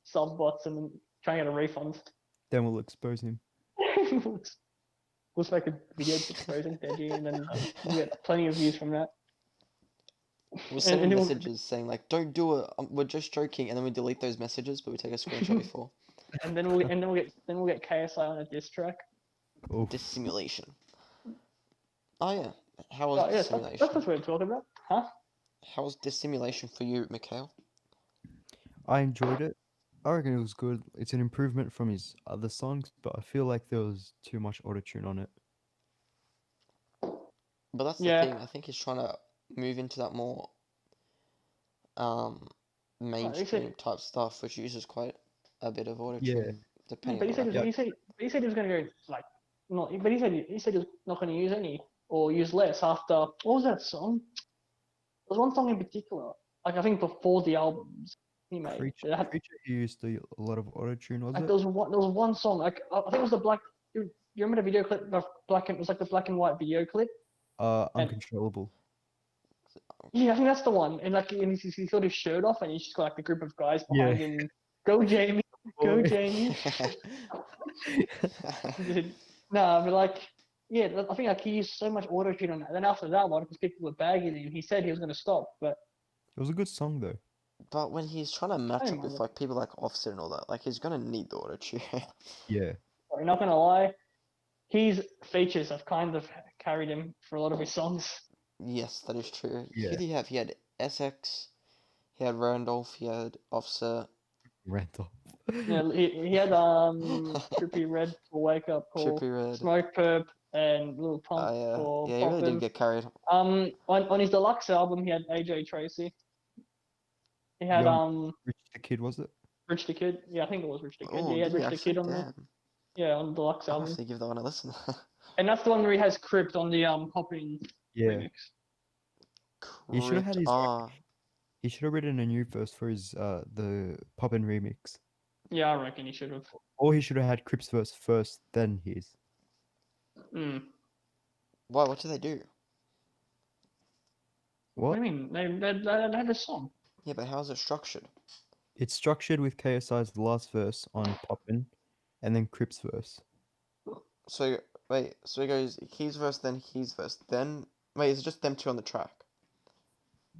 sub bots and try and get a refund. Then we'll expose him. We'll make a video exposing Deji and then we'll get plenty of views from that. We'll send and him we'll- messages saying like, "Don't do it. We're just joking," and then we delete those messages, but we take a screenshot before. And then we'll get KSI on a diss track. Oof. Dissimulation. Oh yeah. How was Oh, yes, dissimulation? that's what we're talking about, huh? How was dissimulation for you, Mikhail? I enjoyed it. I reckon it was good. It's an improvement from his other songs, but I feel like there was too much autotune on it. But that's the Yeah, thing. I think he's trying to move into that more um he said, mainstream type stuff, which uses quite a bit of Yeah, autotune, yeah, depending but on the rapper. yeah, he said he was gonna go like not, but he said he was not gonna use any or use less after what was that song? There was one song in particular, like I think before the albums he made. It had, Creature he used a lot of autotune, was like it? there was one song like I think it was the black. You remember the video clip? The black and it was like the black and white video clip, and Uncontrollable. yeah, I think that's the one. And like and he's got his shirt off, and he's just got like a group of guys Yeah. behind him. Go Jamie, go Boy. Jamie. No, but like, yeah, I think like he used so much auto tune on that. Then after that one, because people were bagging him, he said he was going to stop, but It was a good song though. But when he's trying to I match don't up mind with it. like people like Offset and all that, like he's gonna need the autotune. Yeah. I'm not going to lie, his features have kind of carried him for a lot of his songs. Yes, that is true. Who Yeah. did he have? He had SX, he had Randolph, he had Offset, Rental. Yeah, he had Trippy Red for Wake Up Call, Trippy Red. Smoke Perp, and Little Pump Yeah, for yeah, he really did Poppin'. get carried. On his deluxe album, he had AJ Tracy. He had Young Rich the Kid, was it? Rich the Kid. Yeah, I think it was Rich the Kid. Yeah, Oh, he had did he Rich the actually? Kid on there. Damn. Yeah, on the deluxe I'll have album. to give that one a listen. And that's the one where he has Crypt on the Popping Yeah. remix. He should have had Crypt. his Ah, he should have written a new verse for his the Poppin' remix. Yeah, I reckon he should have. Or he should have had Crip's verse first, then his. Mm. why? What did they do? What What? do you mean? They had a song. Yeah, but how is it structured? It's structured with KSI's last verse on Poppin', and then Crip's verse. So wait, so he goes his verse, then his verse, then wait, is it just them two on the track?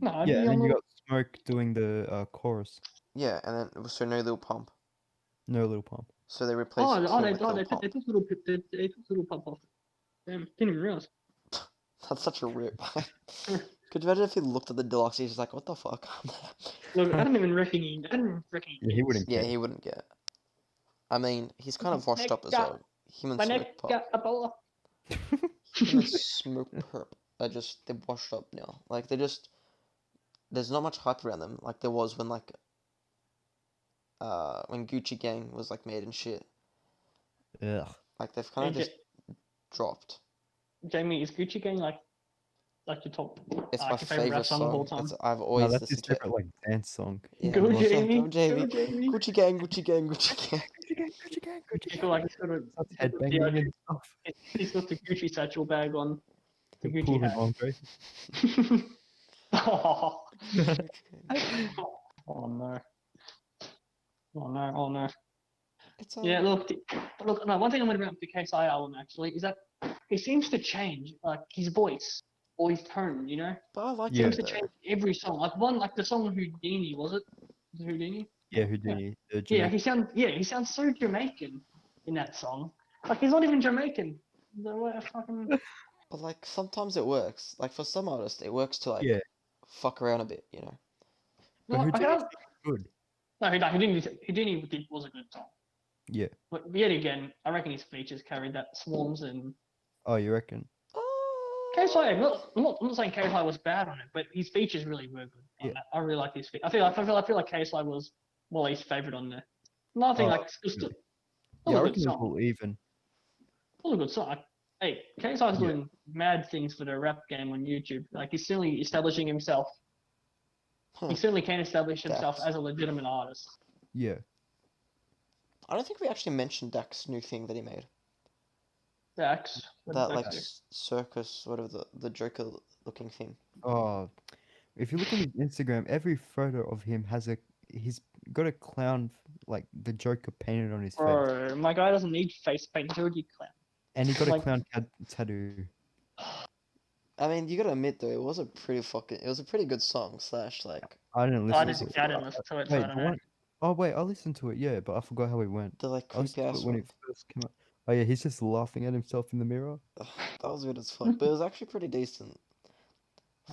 No, it'd Yeah, be and on then you the. got Smoke doing the chorus. Yeah, and then it was so no little pump. No Little Pump. So they replaced him with little They pump. took little pop off. Damn, didn't even realize. That's such a rip. Could you imagine if he looked at the deluxe? He's just like, what the fuck? Look, I didn't even reckon he. I didn't even reckon Yeah, he wouldn't Yeah, care. he wouldn't get. I mean, he's kind of washed up as Next well. Him and my Smoke neck Pop. got a bola. Him and Smoke Perp are just they're washed up now. Like they just there's not much hype around them like there was when Gucci Gang was like made and shit. Ugh. Like they've kind of just dropped. Jamie, is Gucci Gang like your top It's my your favorite rap favorite song of all song. time? It's, I've No, always that's his listened to it. favorite like dance song. Yeah, Go what's up, Jamie, go Jamie. go Jamie. Gucci Gang, Gucci Gang, Gucci Gang. Gucci gang, Gucci gang, Gucci I feel like it's got a Starts the, headbanging and stuff. he's got the Gucci satchel bag on, the The Gucci pool and hat. Andre. Oh. Oh no. Oh no, oh no. It's Yeah, look, no, one thing I'm going to bring up the KSI album actually is that he seems to change like his voice or his tone, you know? but I like Yeah. Seems it to though. change every song. Like like the song Houdini, was it? Was it Houdini? Yeah, Houdini. The Yeah, Jamaican. he sounds so Jamaican in that song. Like he's not even Jamaican. The way I fucking But like sometimes it works. Like for some artists, it works to like Yeah, fuck around a bit, you know. but no, I Houdini's can't. good. No, Houdini was a good song. Yeah. But yet again, I reckon his features carried that Swarms and Oh, you reckon? KSI. I'm not saying KSI was bad on it, but his features really were good. On Yeah. that. I really like his features. I feel like KSI was Wally's favorite on there. Nothing Oh, like it's really? still Yeah, I a good reckon it's song. all even. Still a good song. Hey, KSI's Yeah. doing mad things for the rap game on YouTube. Like he's certainly establishing himself. He certainly can establish himself Dax. as a legitimate artist. Yeah. I don't think we actually mentioned Dak's new thing that he made. Dax. What That did like Dax do? circus, whatever the Joker looking thing. Oh, if you look on his Instagram, every photo of him has he's got a clown like the Joker painted on his face, Bro, my guy doesn't need face paint. He's already clown. and he got like- a clown tattoo. I mean, you gotta admit though, it was a pretty good song slash like I didn't listen to it. I didn't listen to it, so I Wait, don't the know. one oh wait, I listened to it, yeah, but I forgot how it went. the like I listened creepy to ass it when one. it first came out. Oh yeah, he's just laughing at himself in the mirror. Ugh, that was weird as fuck, but it was actually pretty decent.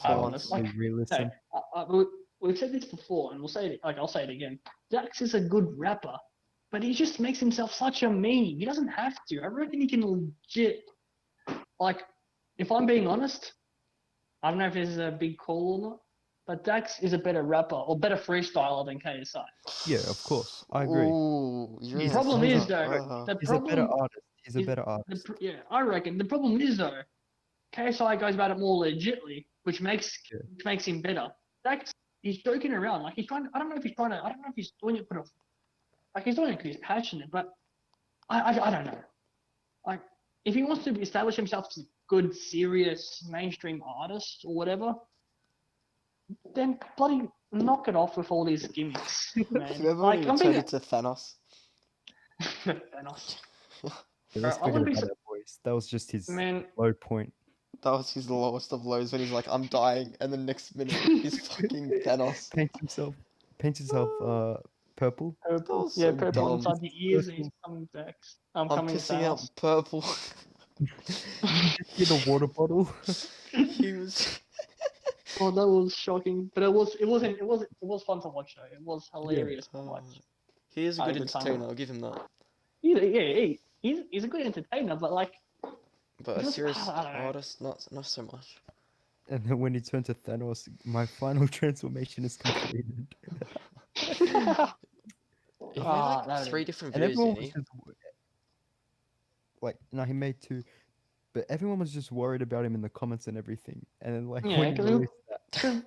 I For want once. to like re-listen. we've said this before, and we'll say it. Like I'll say it again. Dax is a good rapper, but he just makes himself such a meme. He doesn't have to. I reckon he can legit, like, if I'm being honest, I don't know if this is a big call or not, but Dax is a better rapper or better freestyler than KSI. Yeah, of course, I agree. Ooh, you're The He's- problem he's is a- though, the He's a better problem artist. He's a is better artist. yeah, I reckon the problem is though, KSI goes about it more legitly, which makes him better. Dax, he's joking around, like he's trying. I don't know if he's trying to. I don't know if he's doing it for the, like he's doing it because he's passionate, but I don't know. Like if he wants to establish himself as a good, serious mainstream artist or whatever, then bloody knock it off with all these gimmicks, man. Remember Like when he I'm turned being into Thanos? Thanos. Yeah, let's I forget wouldn't be about that voice. That was just his man. low point. That was his lowest of lows when he's like, I'm dying, and the next minute he's fucking Thanos. Paints himself purple. Purple, was yeah, so purple dumb. inside the ears, and he's Purple. coming back. I'm coming pissing Thanos. out purple. Get the water bottle. He was. Oh, that was shocking, but it was fun to watch though. It was hilarious to watch. He is a I good had a good time. entertainer, I'll give him that. He's a good entertainer, but like, But a Just- serious I don't know. artist, not so much. And then when he turned to Thanos, my final transformation is completed. He made like that 3 is- different And videos, everyone didn't was he? just like, no, he made 2, but everyone was just worried about him in the comments and everything. And then like Yeah, when he 'cause it- released that, 'cause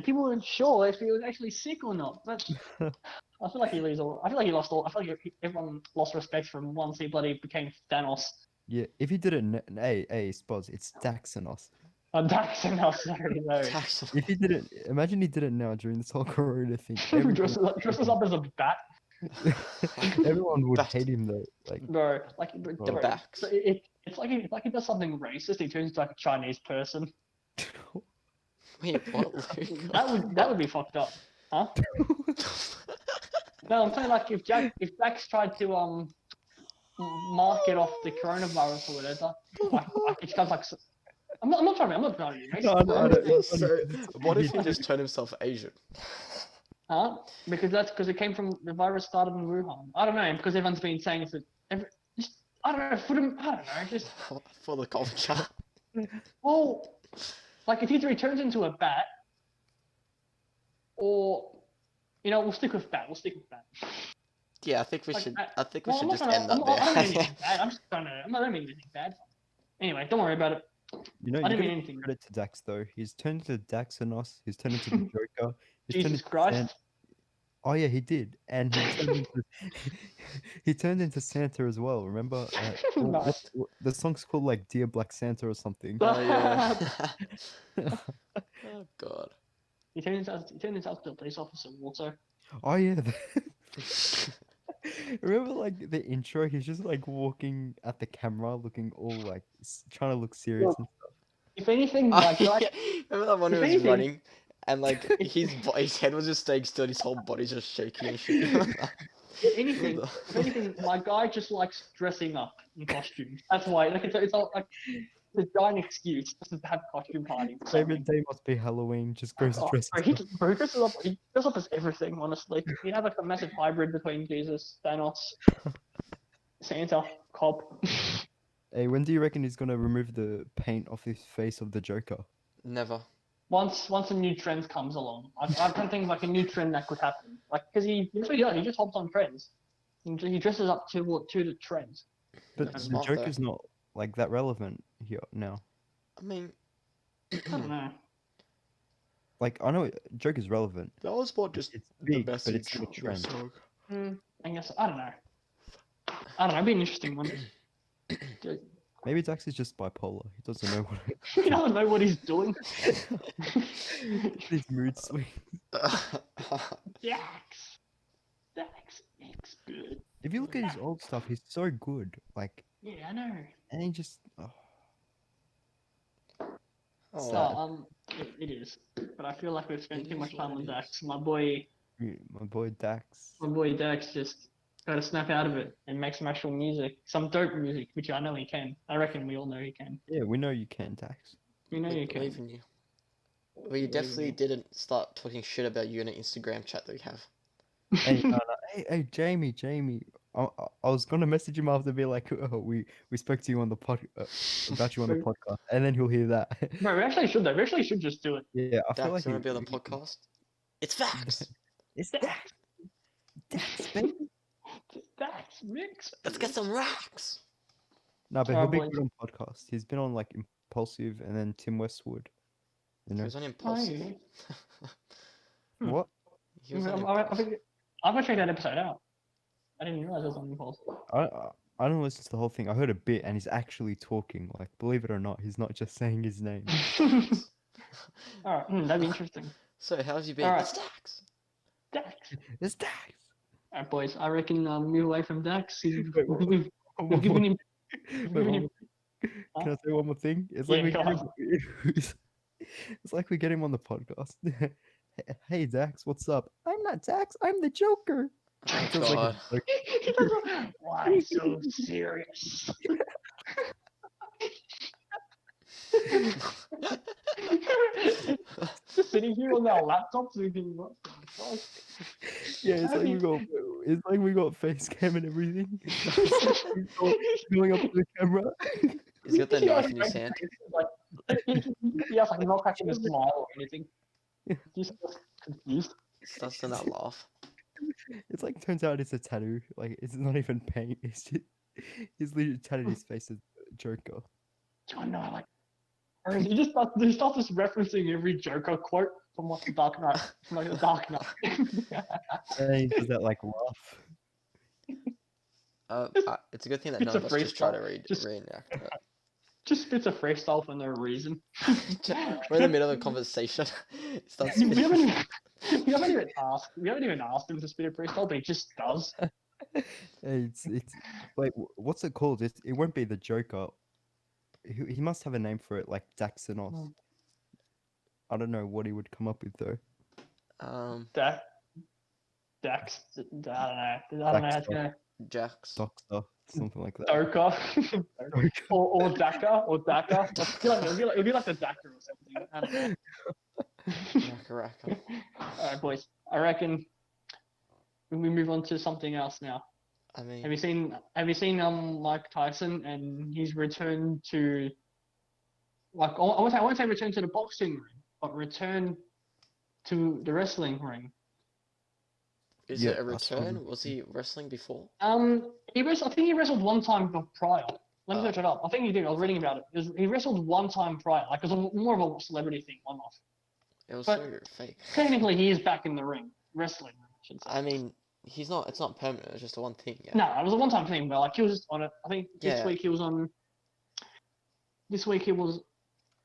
people weren't sure if he was actually sick or not. But I feel like he lost all. I feel like he lost all. I feel like everyone lost respect for him once he bloody became Thanos. yeah, if he did it, hey, Spoz, it's Daxanos. Dax and now, sorry, no. Tax- If he did it, imagine he did it now during this whole Corona thing. Dresses up as a bat, Everyone would Bat. hate him though. Like, bro. Like, Oh, bro, Dax. so it's like he does something racist. He turns into like a Chinese person. Wait, what? Luke? That would be fucked up, huh? No, I'm saying like if Dax tried to market off the coronavirus or whatever, like it becomes like. I'm not trying to be racist. No, but I'm no, just saying, So, what if he just turned himself Asian? huh? Because it came from the virus started in Wuhan. I don't know because everyone's been saying it's just I don't know for them. I don't know just For the culture. well, like if he turns into a bat, or we'll stick with bat. We'll stick with bat. Yeah, I think we Like, should. I- I think we Well, should I'm just not end trying that to, I don't mean there. anything bad. I'm just trying to. I don't mean anything bad. Anyway, don't worry about it. you know, I you didn't gotta mean give anything. credit to Dax though. He's turned into Daxanos. He's turned into the Joker. He's turned Jesus into Christ. Oh yeah, he did, and he turned into he turned into Santa as well. Remember? Nice. The song's called like "Dear Black Santa" or something. Oh yeah. Oh god. He turned himself to a police officer also. Oh yeah. Remember like the intro? He's just like walking at the camera, looking all like trying to look serious and stuff. If anything, Oh, like, yeah. Remember that one who if was anything- running and like his head was just staying still, and his whole body's just shaking and shit. if anything, my guy just likes dressing up in costumes. That's why. Like, it's all like the giant excuse just to have costume parties. or Favorite something. day must be Halloween. Just goes Oh, dressed. bro, he dresses up. He dresses up as everything. Honestly, he had like a massive hybrid between Jesus, Thanos, Santa, cop. Hey, when do you reckon he's gonna remove the paint off his face of the Joker? Never. Once a new trend comes along, I don't think like a new trend that could happen. Like because he just hops on trends. He dresses up to the trends. But That's the smart, though. Joker's not like that relevant here now. I mean, I don't know. Like I know Joker's relevant. that was more just It's the big, but message. it's not a of the trend. song. I guess I don't know. It'd be an interesting one. Maybe Dax is just bipolar. He doesn't know what He doesn't know what he's doing. his mood swings. Dax, it's good. If you look at his old stuff, he's so good. Like, Yeah, I know. and he just Oh, Sad. It is. But I feel like we've spent It too is much what time it on is. Dax. My boy Dax. Dax just got to snap out of it and make some actual music, some dope music, which I know he can. I reckon we all know he can. Yeah, we know you can, Dax. We know we you can. believe in you. Well, you Believe in definitely you. didn't start talking shit about you in an Instagram chat that we have. Hey, no, no. Hey, Jamie. I was gonna message him after, be like, oh, we spoke to you on the about you on the Bro, podcast, and then he'll hear that. bro, we actually should though. We actually should just do it. Yeah, I feel Dax, like you want to be on the podcast? It's facts. it's Dax, Dax, baby. Dax, mix. Let's get some racks. No, but All he'll right, be boys. good on podcast. He's been on like Impulsive and then Tim Westwood. You He know was on Oh, Impulsive. yeah. Hmm. what? He was on I Impulsive. think I'm gonna check that episode out. I didn't realize it was on Impulse. I don't listen to the whole thing. I heard a bit, and he's actually talking. Like, believe it or not, he's not just saying his name. Dax. All right, that'd be interesting. So, how have you All been? right, It's Dax. Dax. It's Dax. All right, boys. I reckon move away from Dax. Wait, We've given him. wait, We've given one him. more Can I say one more thing? It's Yeah, like we go get him. on. It's like we get him on the podcast. Hey Dax, what's up? I'm not Dax. I'm the Joker. Oh Sounds like God. Why so serious? Just sitting here on our laptops thinking, what the fuck? Yeah, it's like we got. It's like we got face cam and everything. Going up to the camera. He's got the knife in his hand. Like, he has like not cracking a smile or anything. He's just confused. He starts to not laugh. It's like turns out it's a tattoo. Like it's not even paint. It's just he's literally tatted his face as Joker. Oh no, like, or he starts just referencing every Joker quote from like the Dark Knight, from like the Dark Knight. And he does that like laugh. It's a good thing that It's none a of us just try to just- reenact that. Just spits a freestyle for no reason. We're in the middle of a conversation. It starts we spitting. haven't even, we haven't even asked him to spit a freestyle, but he just does. It's like what's it called? It won't be the Joker. He must have a name for it, like Daxonos. Hmm. I don't know what he would come up with though. Dax, I don't know. I don't know how to go. Jax. Doctor, something like that. Joker. Joker. or Daka. It'll be like the Daka or something. I don't know. Raka. Alright, boys. I reckon we move on to something else now. I mean, Have you seen Mike Tyson and his return to, like, I won't say return to the boxing ring, but return to the wrestling ring. is Yeah, it a I saw return? him. Was he wrestling before? I think he wrestled one time prior. Let me Oh. search it up. I think he did. I was reading about it. He wrestled one time prior, like it was more of a celebrity thing, one off. It was But- so fake. Technically, he is back in the ring, wrestling. I should say. I mean, he's not. It's not permanent. It's just a one thing. Yeah. No, it was a one-time thing, but like he was on it. I think this Yeah. week he was on. This week he was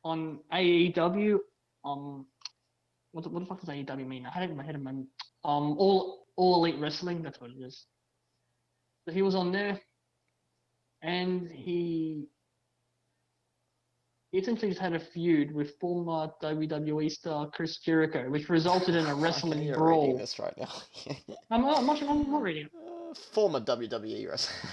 on AEW. What the fuck does AEW mean? I had it in my head a moment. All Elite Wrestling. That's what it is. So he was on there, and he essentially just had a feud with former WWE star Chris Jericho, which resulted in a I can wrestling hear brawl. reading this right now. I'm not reading it. Former WWE wrestler.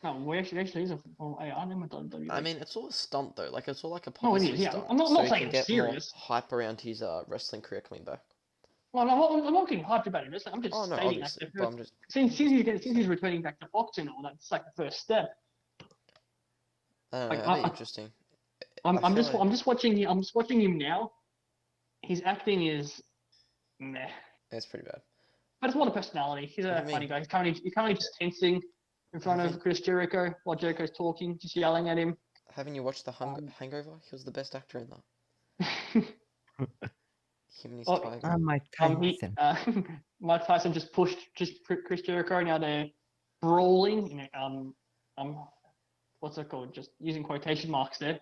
No, we actually he's a. Oh, hey, I know my WWE. I mean, it's all a stunt though. Like it's all like a No, it is, publicity yeah. stunt. I'm not so he saying can it's get more serious. hype around his wrestling career coming back. Well, I'm not getting hyped about it. I'm just Oh no, stating that obviously, but I'm just. since he's returning back to boxing, all that's like the first step. I don't know. Like, That'd be I- interesting. I'm I feel just like- I'm just watching him. I'm just watching him now. His acting is meh, It's pretty bad. but it's more the personality. He's What a do you funny mean? guy. He's currently just tensing in front I of think- Chris Jericho while Jericho's talking, just yelling at him. Haven't you watched the Um, Hangover? He was the best actor in that. Him and his Oh, tiger. I'm Mike He, Tyson. Mike Tyson just pushed Chris Jericho. Now they're brawling. You know, what's it called? Just using quotation marks there.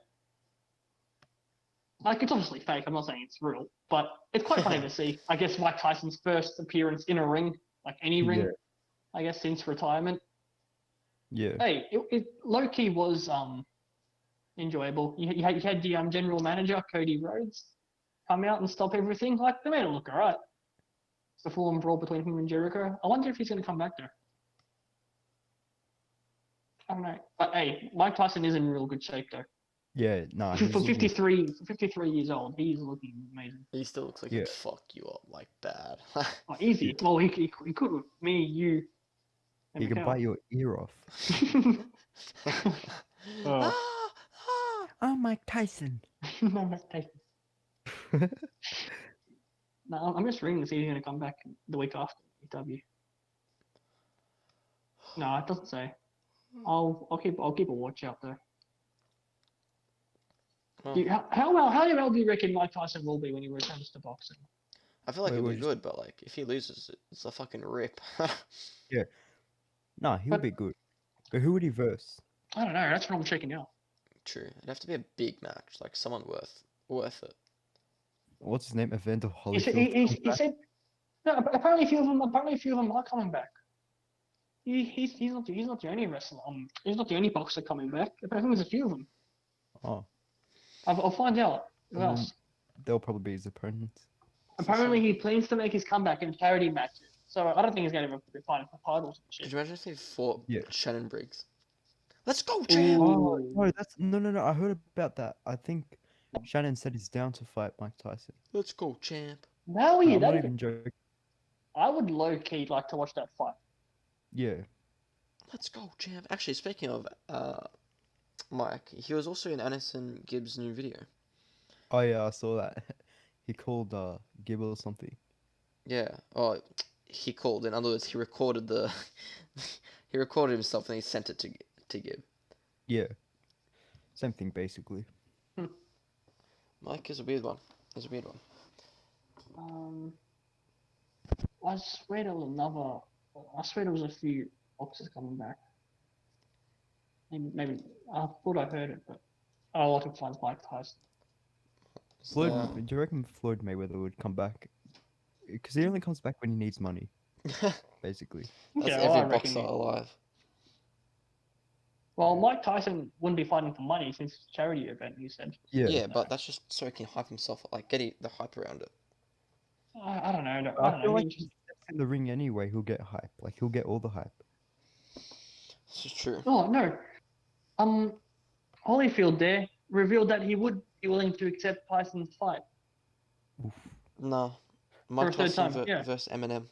Like it's obviously fake. I'm not saying it's real, but it's quite funny to see. I guess Mike Tyson's first appearance in a ring, like any ring, Yeah. I guess since retirement. Yeah. Hey, it low key was enjoyable. You had the general manager Cody Rhodes come out and stop everything. Like they made it look alright. It's the full-on brawl between him and Jericho. I wonder if he's going to come back there. I don't know. But hey, Mike Tyson is in real good shape though. Yeah, nah, For he's looking. 53 years old, he's looking amazing. He still looks like Yeah. he'd fuck you up like bad. Oh, easy. Yeah. Well, he could with me, you, and He can Mikhail. bite your ear off. Oh, I'm Mike Tyson. no, that's taken. No, I'm just reading to see if he's going to come back the week after EW. No, it doesn't say. I'll keep a watch out though. Well, How well do you reckon Mike Tyson will be when he returns to boxing? I feel like Wait, he'll be wait, good, but like if he loses, it's a fucking rip. nah, he'll But be good. But who would he verse? I don't know. That's what I'm checking out. True, it'd have to be a big match, like someone worth it. What's his name? Evander He said Holyfield comes he back. said no. But apparently, a few of them are coming back. He's not the only wrestler. He's not the only boxer coming back. I think there's a few of them. Oh, I'll find out who well, else. they'll probably be his opponents. Apparently, he plans to make his comeback in charity matches. So I don't think he's going to be fighting for titles and Could shit. you imagine if he fought Yeah. Shannon Briggs? Let's go, champ! Oh Ooh. no, that's no. I heard about that. I think Shannon said he's down to fight Mike Tyson. Let's go, champ! No, No, yeah, I'm not that'd be, even joking. I would low key like to watch that fight. Yeah. Let's go, champ! Actually, speaking of Mike, he was also in Anderson Gibbs' new video. Oh yeah, I saw that. He called Gibble or something. Yeah. Oh, he called. In other words, he recorded the he recorded himself and he sent it to Gibb. Yeah. Same thing basically. Mike is a weird one. He's a weird one. I swear there was another. I swear there was a few boxers coming back. Maybe I thought I heard it, but all I can find is Mike Tyson. Floyd, Uh, do you reckon Floyd Mayweather would come back? Because he only comes back when he needs money, basically. That's Yeah, every I reckon. boxer alive. Well, Mike Tyson wouldn't be fighting for money since it's a charity event. You said. Yeah. Yeah, but that's just so he can hype himself, like get the hype around it. I don't know. I I don't feel know. like if he steps in the ring anyway, he'll get hype. Like he'll get all the hype. This is true. Oh no. Holyfield there revealed that he would be willing to accept Tyson's fight Oof. No, for Mike a third Tyson time. Yeah. versus Eminem.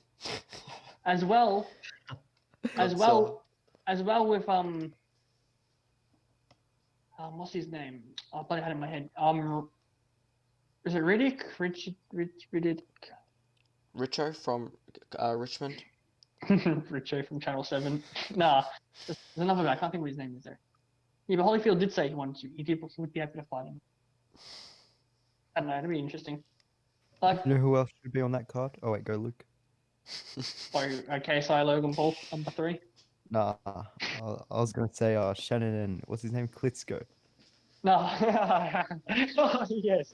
As well, as Godzilla. well with what's his name? I probably had it in my head. Is it Riddick? Riddick. Richo from Richmond. Richo from Channel 7. Nah, there's another guy. I can't think what his name is there. Yeah, but Holyfield did say he wanted to. He would be happy to fight him. I don't know. It'd be interesting. Like, You know who else should be on that card? Oh wait, go Luke. KSI Logan Paul, number 3. Nah, I was gonna say Shannon and what's his name, Klitschko. No. Oh, yes.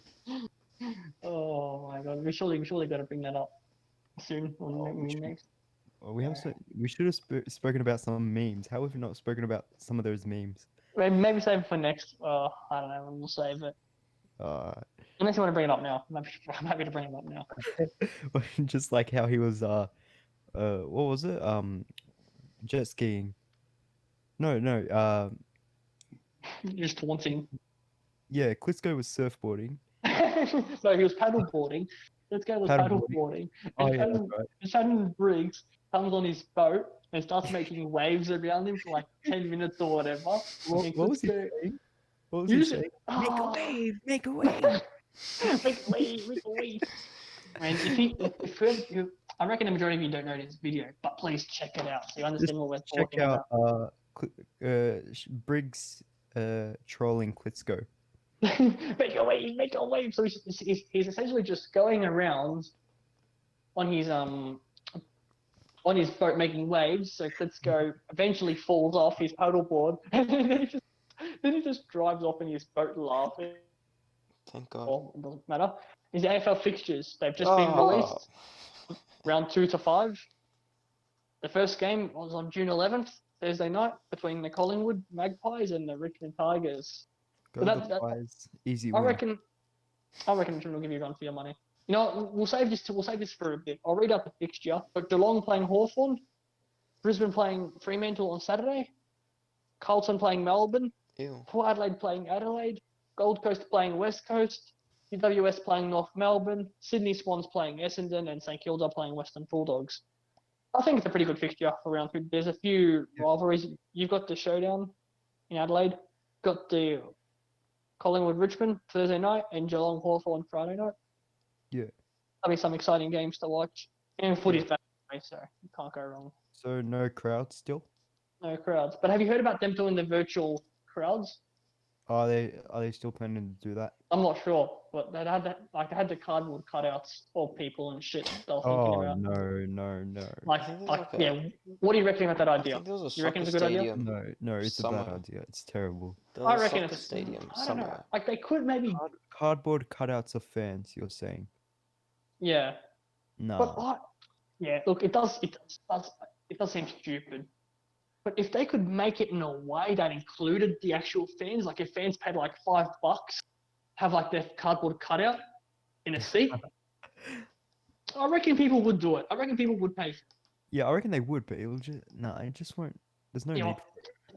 Oh my god. We surely got to bring that up soon. we should. Next. Oh, we should have spoken about some memes. How have we not spoken about some of those memes? Maybe save it for next. I don't know. We'll save it. Unless you want to bring it up now. I'm happy to bring it up now. Just like how he was what was it? Jet skiing. No, Just taunting. yeah, Klitschko was surfboarding. No, he was paddleboarding. Let's go with paddleboarding. Oh And yeah, that's right. Shannon Briggs comes on his boat and starts making waves around him for like 10 minutes or whatever. What was he saying? What was he saying? Make a wave, make a wave. Make a wave, make a wave. Man, I reckon the majority of you don't know this video, but please check it out so you understand what we're Check talking out about. Briggs trolling Klitschko. Make a wave, make a wave. So he's essentially just going around on his boat making waves. So Klitschko eventually falls off his paddleboard, and then he just drives off in his boat laughing. Thank God. Well, it doesn't matter. His AFL fixtures, they've just been released. Round 2 to 5. The first game was on June 11th, Thursday night, between the Collingwood Magpies and the Richmond Tigers. Go the Pies. Easy win. I reckon Richmond will give you a run for your money. You know, we'll save this for a bit. I'll read out the fixture. But Geelong playing Hawthorn, Brisbane playing Fremantle on Saturday, Carlton playing Melbourne, Ew. Port Adelaide playing Adelaide, Gold Coast playing West Coast, UWS playing North Melbourne, Sydney Swans playing Essendon, and St Kilda playing Western Bulldogs. I think it's a pretty good fixture for round 2. There's a few rivalries. You've got the showdown in Adelaide, got the Collingwood Richmond Thursday night, and Geelong Hawthorn Friday night. Yeah. There'll be some exciting games to watch. And footy's Yeah. back, so you can't go wrong. So no crowd still? No crowds. But have you heard about them doing the virtual crowds? Are they still planning to do that? I'm not sure, but they had the cardboard cutouts of people and shit they were thinking Oh about. no. Like, I think there's like like a, yeah. What do you reckon about that I idea? think there was a You reckon soccer it's a good idea? stadium No, it's a bad somewhere. idea. It's terrible. There I was a reckon soccer it's. stadium I don't know. somewhere. Like they could maybe. Cardboard cutouts of fans, you're saying? Yeah, but Nah. yeah. Look, it does seem stupid. But if they could make it in a way that included the actual fans, like if fans paid like $5, have like their cardboard cutout in a seat, I reckon people would do it. I reckon people would pay for it. Yeah, I reckon they would, but it'll just it just won't. There's no You need.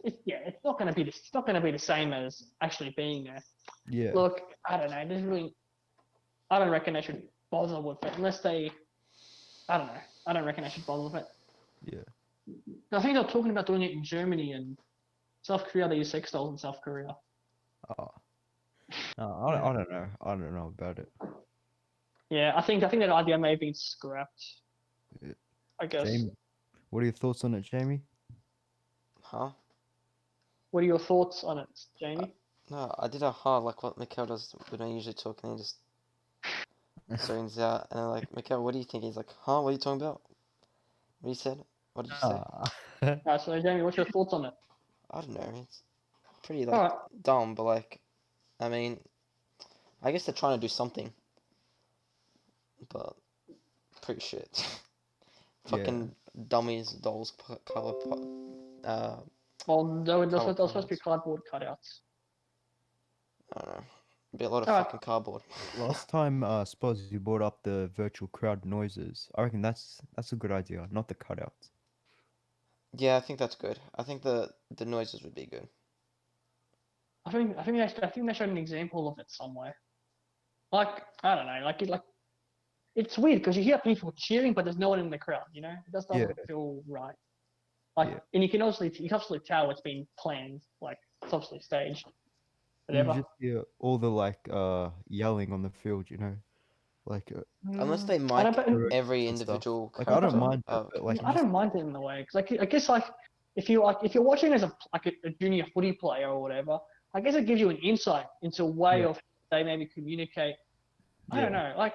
know, it's not going to be it's not going to be the same as actually being there. Yeah. Look, I don't know. I don't reckon they should bother with it unless they. I don't know. I don't reckon they should bother with it. Yeah. I think they're talking about doing it in Germany and South Korea. They use sex dolls in South Korea. Oh. No, I don't know. I don't know about it. Yeah, I think that idea may have been scrapped. Yeah. I guess. Jamie, what are your thoughts on it, Jamie? Huh? What are your thoughts on it, Jamie? No, I did a hard like what Mikhail does when I usually talk, and he just zones out, and I'm like, Mikhail, what do you think? He's like, huh? What are you talking about? What you said? What did you say? Alright, so Jamie, what's your thoughts on it? I don't know. It's pretty All right. dumb, but I mean, I guess they're trying to do something, but pretty shit. Fucking dummies, dolls, cover, Well, those Colour supposed to be cutouts. cardboard cutouts. I don't know. Be a lot of Alright. fucking cardboard. Last time, suppose you brought up the virtual crowd noises. I reckon that's a good idea, not the cutouts. Yeah, I think that's good. I think the noises would be good. I think they showed an example of it somewhere. Like I don't know, it's weird because you hear people cheering, but there's no one in the crowd. You know, it just doesn't feel right. And you can obviously tell it's been planned. Like it's obviously staged. You Whatever. just hear all the yelling on the field, you know, like Unless they I mic don't, every and stuff. individual. Like I don't mind it, Oh, but like I don't mind it in the way because I guess if you're watching as a junior footy player or whatever, I guess it gives you an insight into a way of they maybe communicate. I don't know. Like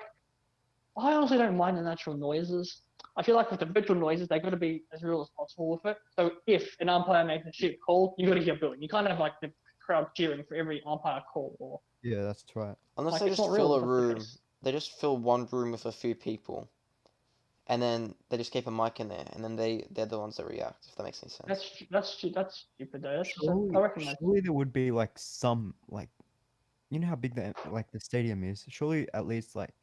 I honestly don't mind the natural noises. I feel like with the virtual noises, they got to be as real as possible with it. So if an umpire makes a shit call, you got to hear booing. You can't have like the crowd cheering for every umpire call. Or yeah, that's right. unless like, they it's just not fill real, a it's not the room. case. They just fill one room with a few people, and then they just keep a mic in there, and then they're the ones that react. If that makes any sense. That's stupid though. Surely, I reckon that's surely there would be like some like, you know how big the stadium is. Surely at least like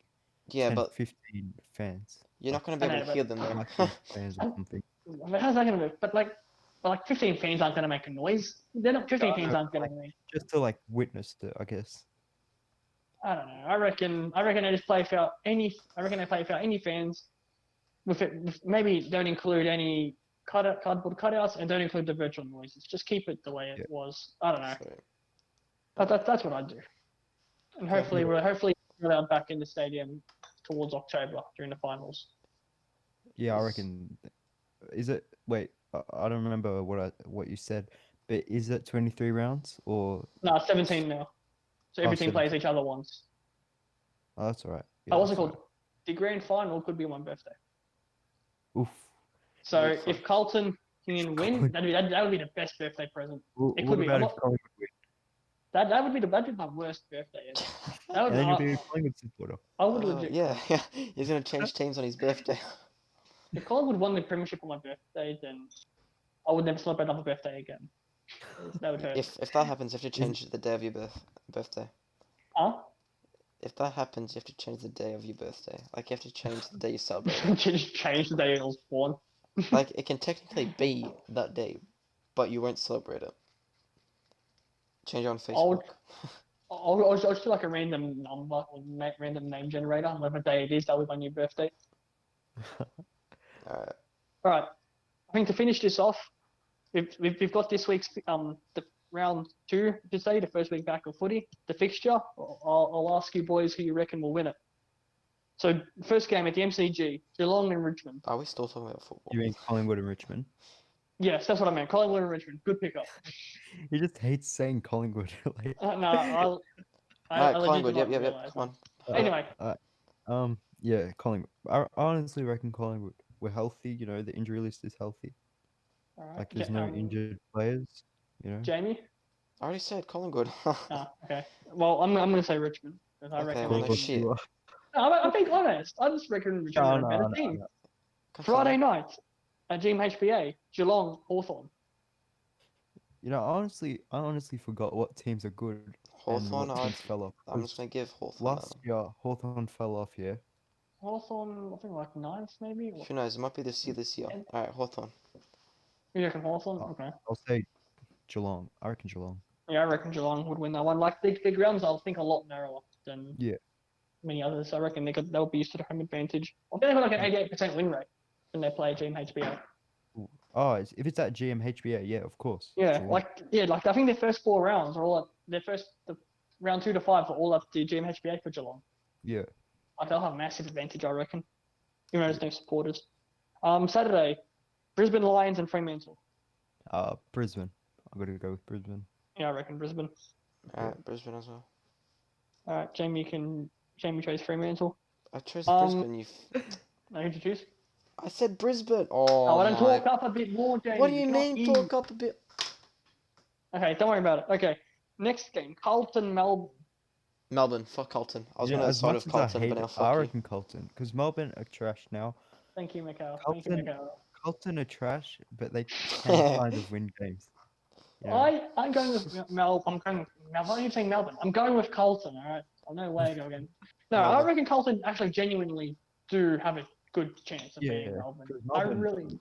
Yeah, 10, but 15 fans. you're not gonna be I able know, to hear them though. Maximum fans or something. But how's that gonna be? But like 15 fans aren't gonna make a noise. They're not 15 I fans know, aren't gonna like, make. just to like witness it, I guess. I don't know. I reckon they just play for any. I reckon they play for any fans. Maybe don't include any cardboard cutouts and don't include the virtual noises. Just keep it the way it was. I don't know. So, But that's what I do. And hopefully we're allowed back in the stadium towards October during the finals. Yeah, I reckon. Is it? Wait, I don't remember what you said, but is it 23 rounds or? No, it's 17 now. So every team plays each other once. Oh, that's all right. Yeah, what's it called? The grand final could be my birthday. Oof. So if Carlton can win, that would be the best birthday present. It could be. About if Collingwood win? That would be my worst birthday ever. That would And then you'll be a Collingwood supporter. I would legit. yeah, he's gonna change teams on his birthday. If Collingwood won the premiership on my birthday, then I would never celebrate another birthday again. That would hurt. If that happens, you have to change the day of your birthday. Huh? If that happens, you have to change the day of your birthday. Like you have to change the day you celebrate. Just change the day I was born. Like it can technically be that day, but you won't celebrate it. Change it on Facebook. I'll just do like a random number or random name generator, and whatever day it is, that'll be my new birthday. Alright. All right. I think to finish this off, we've got this week's the round 2 to say the first week back of footy, the fixture. I'll ask you boys who you reckon will win it. So first game at the MCG, Geelong and Richmond. Are we still talking about football? You mean Collingwood and Richmond? Yes, that's what I meant. Collingwood and Richmond, good pickup. He just hates saying Collingwood. Like, No, I Alright, legit Collingwood. did Yep, not yep, yep. realize Come that. on. Anyway, yeah, Collingwood. I honestly reckon Collingwood. We're healthy. You know, the injury list is healthy. all right. Like, there's no injured players. You know. Jamie. I already said Collingwood. Okay. Well, I'm gonna say Richmond because I Okay, reckon well, they no can. shit. No, I'm being honest. I just reckon Richmond are a better team. No. Friday night at GMHBA, Geelong, Hawthorn. You know, I honestly forgot what teams are good and Hawthorn, what teams fell off. I'm 'Cause just gonna give Hawthorn that last year, Hawthorn fell off. Yeah. Hawthorn, I think like ninth maybe. one. Who knows? It might be the sea this year. And- Alright, Hawthorn. You reckon Hawthorn? Oh. Okay. I'll say Geelong. I reckon Geelong. Yeah, I reckon Geelong would win that one. Like big rounds, I'll think a lot narrower than Yeah. many others. I reckon they'll be used to the home advantage. I think they've got like an 88% win rate when they play GMHBA. Oh, if it's at GMHBA, yeah, of course. Yeah, Geelong. like I think their first 4 rounds are all at the round 2 to 5 are all up to GMHBA for Geelong. Yeah. Like they'll have a massive advantage, I reckon. Even though there's no supporters. Saturday, Brisbane Lions and Fremantle. Brisbane. I'm gonna go with Brisbane. Yeah, I reckon Brisbane. Alright, Brisbane as well. All right, Jamie chose Fremantle. I chose Um, Brisbane. Now who'd you choose? I said Brisbane. Oh, Oh I don't my. talk up a bit more, Jamie. What do you cannot mean hear talk up a bit? Okay, don't worry about it. Okay, next game, Carlton Melbourne. Melbourne, fuck Carlton. I was Yeah, gonna as side much with as I Carlton, hate but now it, I fuck you. reckon Carlton, because Melbourne are trash now. Thank you, Mikhail. Carlton- Mikhail. Carlton are trash, but they can kind of win games. You know? I'm going with Mel. I'm going with Mel. Why are you saying Melbourne? I'm going with Carlton. All right. I know where to go again. No, I Melbourne. reckon Carlton actually genuinely do have a good chance of beating Yeah, Melbourne. 'cause I Melbourne- really,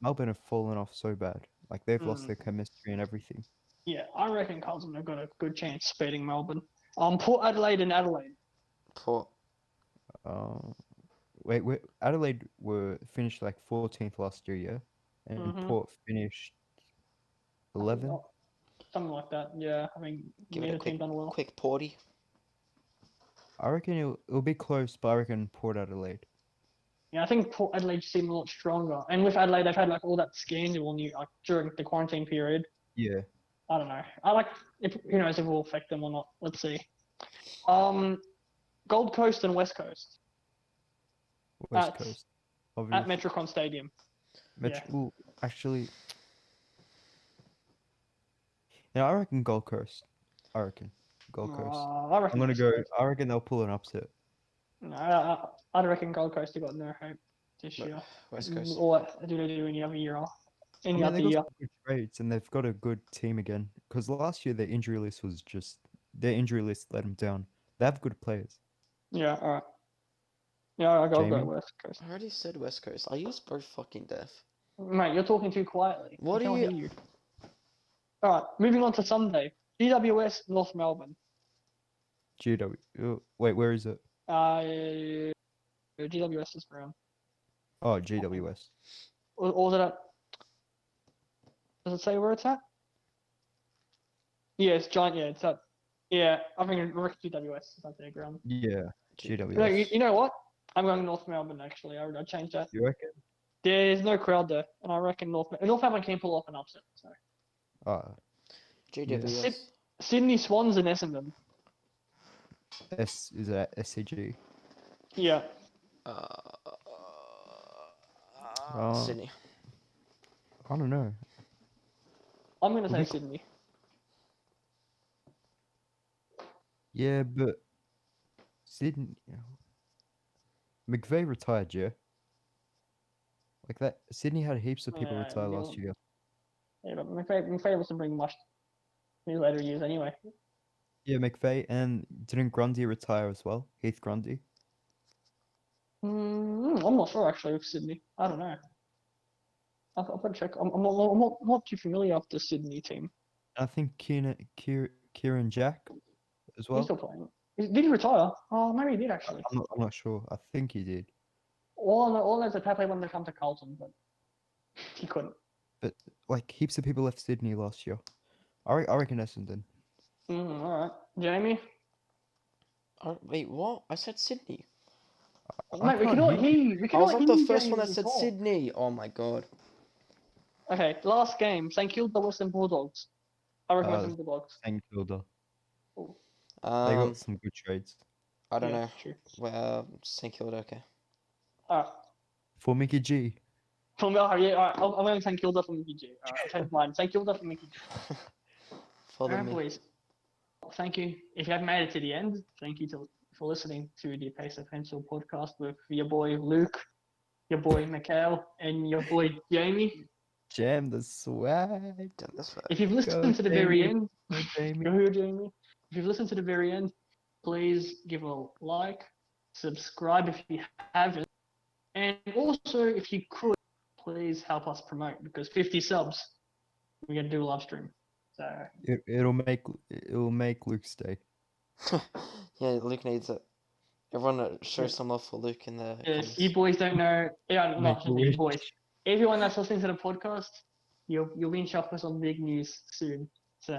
Melbourne have fallen off so bad. Like they've lost Mm. their chemistry and everything. yeah, I reckon Carlton have got a good chance of beating Melbourne. Port Adelaide and Adelaide. Port. Wait, Adelaide were finished like 14th last year, yeah, and Mhm. Port finished 11. Something like that. Yeah, I mean, Give it a neither team done well. quick Porty. I reckon it'll be close, but I reckon Port Adelaide. Yeah, I think Port Adelaide seem a lot stronger. And with Adelaide, they've had like all that scandal like during the quarantine period. Yeah, I don't know. Who knows if it will affect them or not. Let's see. Gold Coast and West Coast West At- Coast. at Obviously. Metricon Stadium. Ooh, actually, yeah, I reckon Gold Coast. I reckon Gold Coast. I reckon I'm gonna West go. Coast. I reckon they'll pull an upset. No, I reckon Gold Coast have got no hope this year. West Coast. Or do they do any other year? I Any mean, other they got year? some good trades and they've got a good team again. Because last year their injury list let them down. They have good players. Yeah, all right. Yeah, I'll go Jamie? West Coast. I already said West Coast. Are you both fucking deaf? Mate, you're talking too quietly. What I are can't you- hear you? All right, moving on to Sunday. GWS North Melbourne. Wait, where is it? GWS is Brown. Oh, GWS. Or is it at? Does it say where it's at? Yeah, it's Giant. Yeah, it's at. Yeah, I think GWS is at their ground. Yeah, No, GWS. you know what? I'm going North Melbourne actually. I changed that. You reckon? There's no crowd there, and I reckon North Melbourne can pull off an upset. So. GWS. Sydney Swans and Essendon. Is that SCG? Yeah. Sydney. I don't know. I'm gonna say We- Sydney. Yeah, but Sydney. McVeigh retired, yeah. Like that. Sydney had heaps of people Yeah, retire last year. Yeah, but McVeigh wasn't bringing much in his later years anyway. Yeah, McVeigh and didn't Grundy retire as well? Heath Grundy. I'm not sure actually with Sydney. I don't know. I'll better check. I'm not too familiar with the Sydney team. I think Kieran Jack as He's well. still playing. Did he retire? Oh, maybe he did actually. I'm not sure. I think he did, All as a Pepe wanted to come to Carlton, but he couldn't. but like heaps of people left Sydney last year. I reckon Essendon. All right, Jamie. Wait, what? I said Sydney. I Mate, we can't can all hear. hear. We I can was all like hear the you, first Jamie, one when that you said talk. Sydney. Oh my god. Okay, last game. St Kilda Western Bulldogs. I reckon Uh, Western Bulldogs. St Kilda. Oh, They got Um, some good trades. I don't yeah, know. true. Well, St Kilda. Okay. All right. For Mickey G. From yeah, all right. I'm going St Kilda for Mickey G. All right, I'll change mine. St Kilda for Mickey G. All Follow right, me. boys. Thank you. If you have made it to the end, thank you for listening to the Pace of Pencil podcast with your boy Luke, your boy Mikhail, and your boy Jamie. Jam the swag. Damn, that's fair. If you've Go listened to the very Jamie. end, Go Jamie. go Jamie. If you've listened to the very end, please give a like, subscribe if you haven't, and also if you could, please help us promote because 50 subs, we're gonna do a live stream. So It'll make Luke's day. Yeah, Luke needs it. Everyone show yeah, some love for Luke in the if comments. you boys don't know, yeah, Make not a just you wish. boys, everyone that's listening to the podcast, you'll be in shoppers on big news soon. So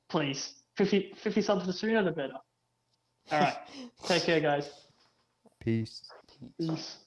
please, 50 subs the sooner the better. All right, take care, guys. Peace. Peace. Peace.